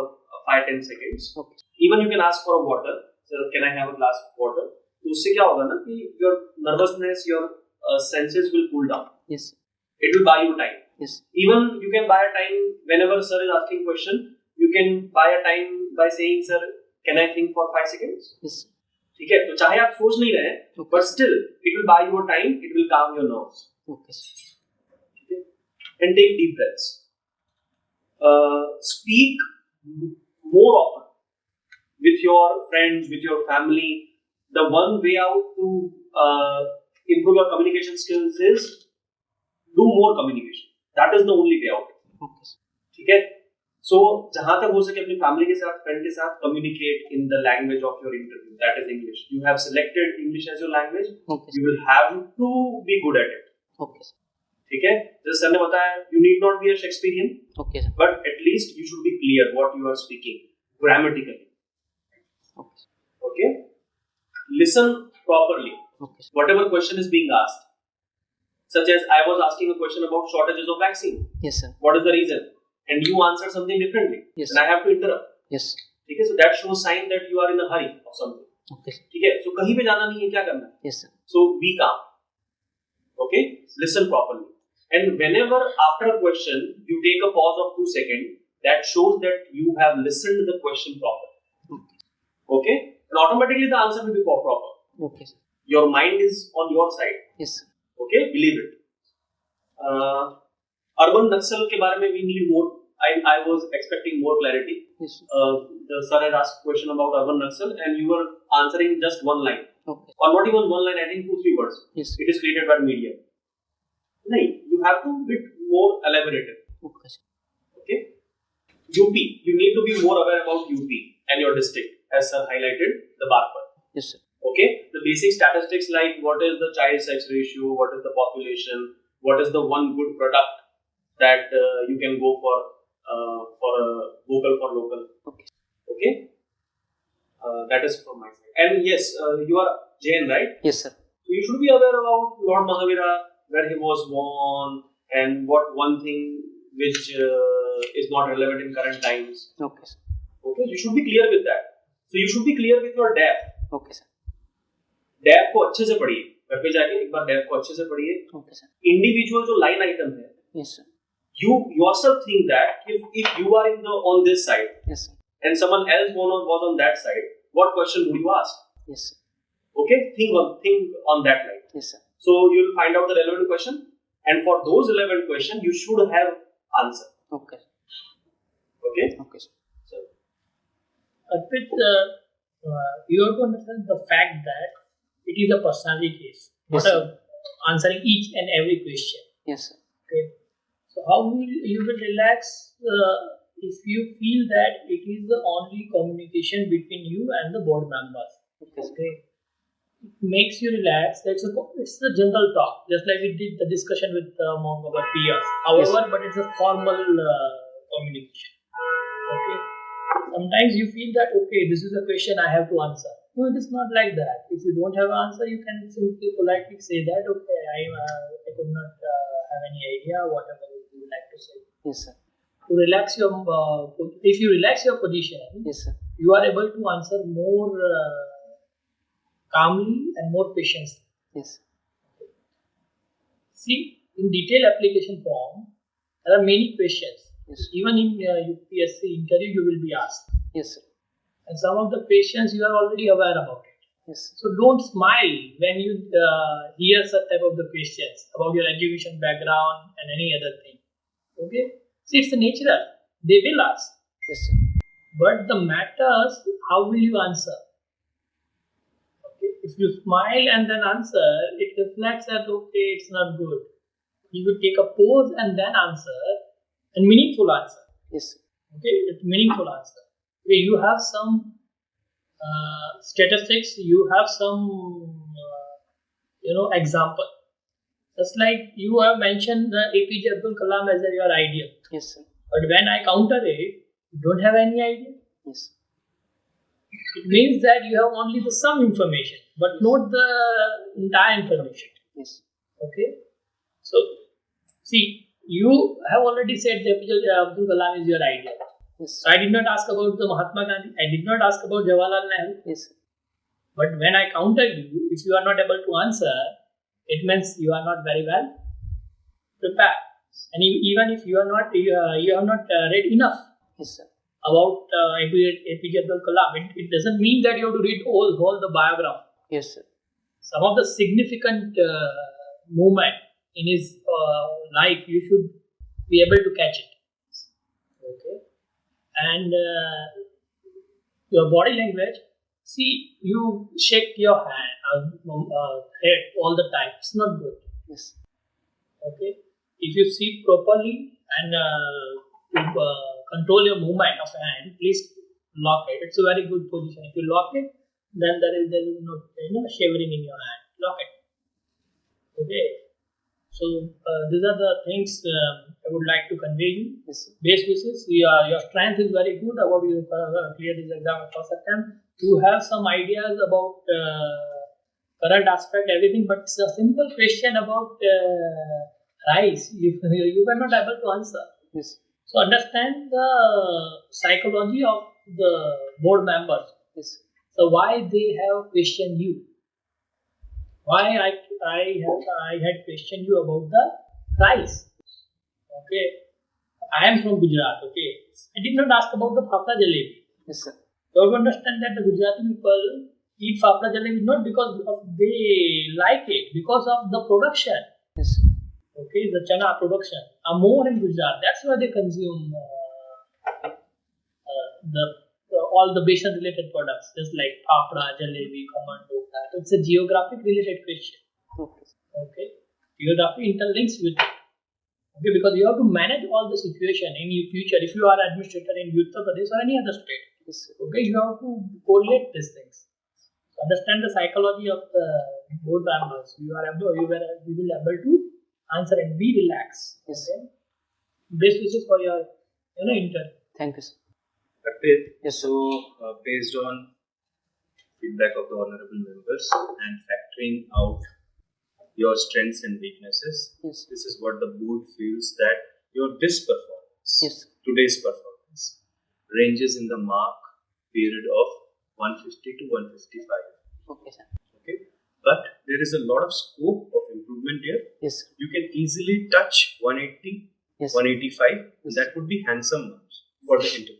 D: 5-10 seconds.
A: Okay.
D: Even you can ask for a water. Sir, can I have a glass of water? तो उससे क्या होगा ना कि your nervousness, your senses will cool down.
A: Yes, sir.
D: It will buy you time.
A: Yes.
D: Even you can buy a time whenever sir is asking question. You can buy a time by saying, sir, can I think for 5 seconds?
A: Yes, sir.
D: ठीक है, तो चाहे आप सोच नहीं रहे हैं,
A: Okay.
D: but still it will buy you a time. It will calm your nerves.
A: Okay, sir.
D: Okay? And take deep breaths. Speak more often with your friends, with your family. The one way out to improve your communication skills is do more communication. That is the only way out.
A: Okay, sir.
D: ठीक है, so जहां तक हो सके अपनी family के साथ, friend के साथ communicate in the language of your interview, that is English. You have selected English as your language.
A: Okay,
D: You
A: sir.
D: will have to be good at it.
A: Okay, sir.
D: ठीक है, जैसे sir ने बताया, you need not be a Shakespearean,
A: Okay, sir.
D: but at least you should be clear what you are speaking grammatically.
A: Okay, sir.
D: Okay, listen properly.
A: Okay, sir.
D: Whatever question is being asked, such as I was asking a question about shortages of vaccine.
A: Yes, sir.
D: What is the reason? And you answered something differently.
A: Yes.
D: And I have to interrupt.
A: Yes.
D: ठीक है, so that shows sign that you are in a hurry of something.
A: Okay, sir.
D: ठीक है, so कहीं पे जाना नहीं है, क्या करना है?
A: Yes, sir.
D: So be calm. Okay, listen properly. And whenever after a question you take a pause of 2 seconds, that shows that you have listened the question properly.
A: Okay.
D: Okay, and automatically the answer will be proper.
A: Okay, sir.
D: Your mind is on your side.
A: Yes, sir.
D: Okay, believe it. Urban Naxal के बारे में we need more. I was expecting more clarity.
A: Yes, sir.
D: The sir had asked a question about Urban Naxal and you were answering just one line.
A: Okay.
D: Or not even one line, I think 2-3 words.
A: Yes, sir.
D: It is created by media. No, you have to be more elaborative.
A: Okay, sir.
D: Okay. UP, you need to be more aware about UP and your district, as sir highlighted the Bagpat.
A: Yes, sir.
D: Okay, the basic statistics like what is the child sex ratio, what is the population, what is the one good product that you can go for vocal for local.
A: Okay.
D: Okay, that is from my side. And yes, you are Jain, right?
A: Yes, sir.
D: So you should be aware about Lord Mahavira, where he was born, and what one thing which is not relevant in current times.
A: Okay, sir.
D: Okay, you should be clear with that. So you should be clear with your DAF.
A: Okay, sir.
D: DAF को अच्छे से पढ़िए, घर पे जाके एक बार DAF को अच्छे से पढ़िए.
A: Okay, sir.
D: Individual जो line item है,
A: Yes, sir.
D: you yourself think that if you are on this side
A: Yes, sir.
D: and someone else was on that side, what question would you ask?
A: Yes, sir.
D: Okay, think on that line.
A: Yes, sir.
D: So you will find out the relevant question, and for those relevant questions, you should have answer.
A: Okay.
D: Okay.
A: Okay, sir.
D: So
E: Arpit, you have to understand the fact that it is a personality case,
A: Yes,
E: not answering each and every question.
A: Yes, sir.
E: Okay. So how will you will relax if you feel that it is the only communication between you and the board members?
A: Okay, sir.
E: Okay. It makes you relax. It's a general talk, just like we did the discussion with among our peers. However, but it's a formal communication. Okay. Sometimes you feel that okay, this is a question I have to answer. No, it is not like that. If you don't have an answer, you can simply politely say that okay, I could not have any idea. Whatever you would like to say.
A: Yes, sir.
E: To relax your if you relax your position,
A: Yes, sir.
E: you are able to answer more calmly and more patiently.
A: Yes.
E: See, in detailed application form, there are many questions.
A: Yes.
E: Even in UPSC interview, you will be asked.
A: Yes, sir.
E: And some of the questions you are already aware about it.
A: Yes.
E: So don't smile when you hear such type of the questions about your education background and any other thing. Okay, see, it's natural. They will ask,
A: Yes, sir.
E: but the matters how will you answer. Okay, if you smile and then answer, it reflects that okay, it's not good. You would take a pause and then answer, and meaningful answer.
A: Yes.
E: Okay, it's meaningful answer. Okay, you have some statistics, you have some example. Just like you have mentioned the APJ Abdul Kalam as your idea,
A: Yes, sir.
E: but when I counter it, you don't have any idea.
A: Yes.
E: It means that you have only the some information, but not the entire information.
A: Yes.
E: Okay, so see, you have already said that APJ Abdul Kalam is your idea.
A: Yes.
E: So I did not ask about the Mahatma Gandhi. I did not ask about Jawaharlal Nehru.
A: Yes.
E: But when I counter you, if you are not able to answer, it means you are not very well prepared. And even if you are not, you have not read enough
A: Yes, sir.
E: about APJ Abdul Kalam. It doesn't mean that you have to read all the biography.
A: Yes, sir.
E: Some of the significant movement in his life, you should be able to catch it. Okay, and your body language. See, you shake your head all the time. It's not good.
A: Yes.
E: Okay, if you sit properly and control your movement of hand, please lock it. It's a very good position. If you lock it, then there is no shivering in your hand. Lock it. Okay. So these are the things I would like to convey you.
A: Yes, sir.
E: Base wishes. Your strength is very good about you clear this exam at first attempt. You have some ideas about current aspect, everything, but it's a simple question about rice. You were not able to answer.
A: Yes.
E: So understand the psychology of the board members.
A: Yes.
E: So why they have questioned you? Why I had questioned you about the rice? Okay, I am from Gujarat. Okay, I did not ask about the fafda jalebi.
A: Yes, sir.
E: You have to understand that the Gujarati people eat fafda jalebi not because of they like it, because of the production.
A: Yes, sir.
E: Okay, the chana production are more in Gujarat. That's why they consume all the besan related products, just like fafda, jalebi, khaman, dokla. It's a geographic related question.
A: Okay.
E: Okay, geography interlinks with it. Okay, because you have to manage all the situation in your future. If you are administrator in Uttar Pradesh or any other state,
A: Yes, sir.
E: okay, you have to correlate these things. Understand the psychology of the board members. You will able to answer and be relaxed.
A: Yes.
E: Okay? Best wishes for your intern.
A: Thank you, sir.
B: Arpit,
A: Yes, sir.
B: so based on feedback of the honorable members and factoring out your strengths and weaknesses,
A: Yes.
B: this is what the board feels that this performance,
A: Yes.
B: today's performance, ranges in the mark period of 150 to 155.
A: Okay, sir.
B: Okay, but there is a lot of scope of improvement here.
A: Yes, sir.
B: You can easily touch 180,
A: Yes.
B: 185.
A: Yes.
B: That would be handsome marks for the interview.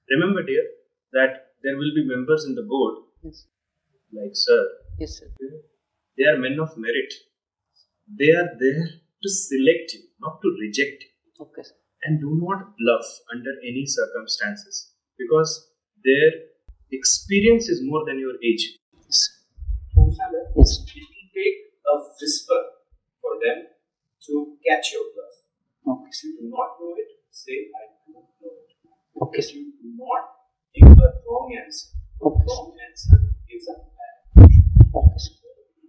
B: Remember, dear, that there will be members in the board
A: Yes.
B: like sir.
A: Yes, sir.
B: They are men of merit. They are there to select you, not to reject you.
A: Okay, sir.
B: And do not bluff under any circumstances because their experience is more than your age.
A: Yes.
F: Yes. It will take a whisper for them to catch your bluff.
A: Okay,
F: If
A: sir.
F: you do not know it, say I do not know it.
A: Okay,
F: If
A: sir.
F: you do not give a wrong answer,
A: Okay, sir.
F: wrong answer is a bad.
A: Okay, sir.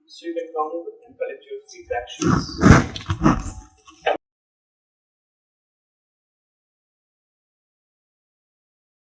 F: So you can come over and collect your feedback sheets.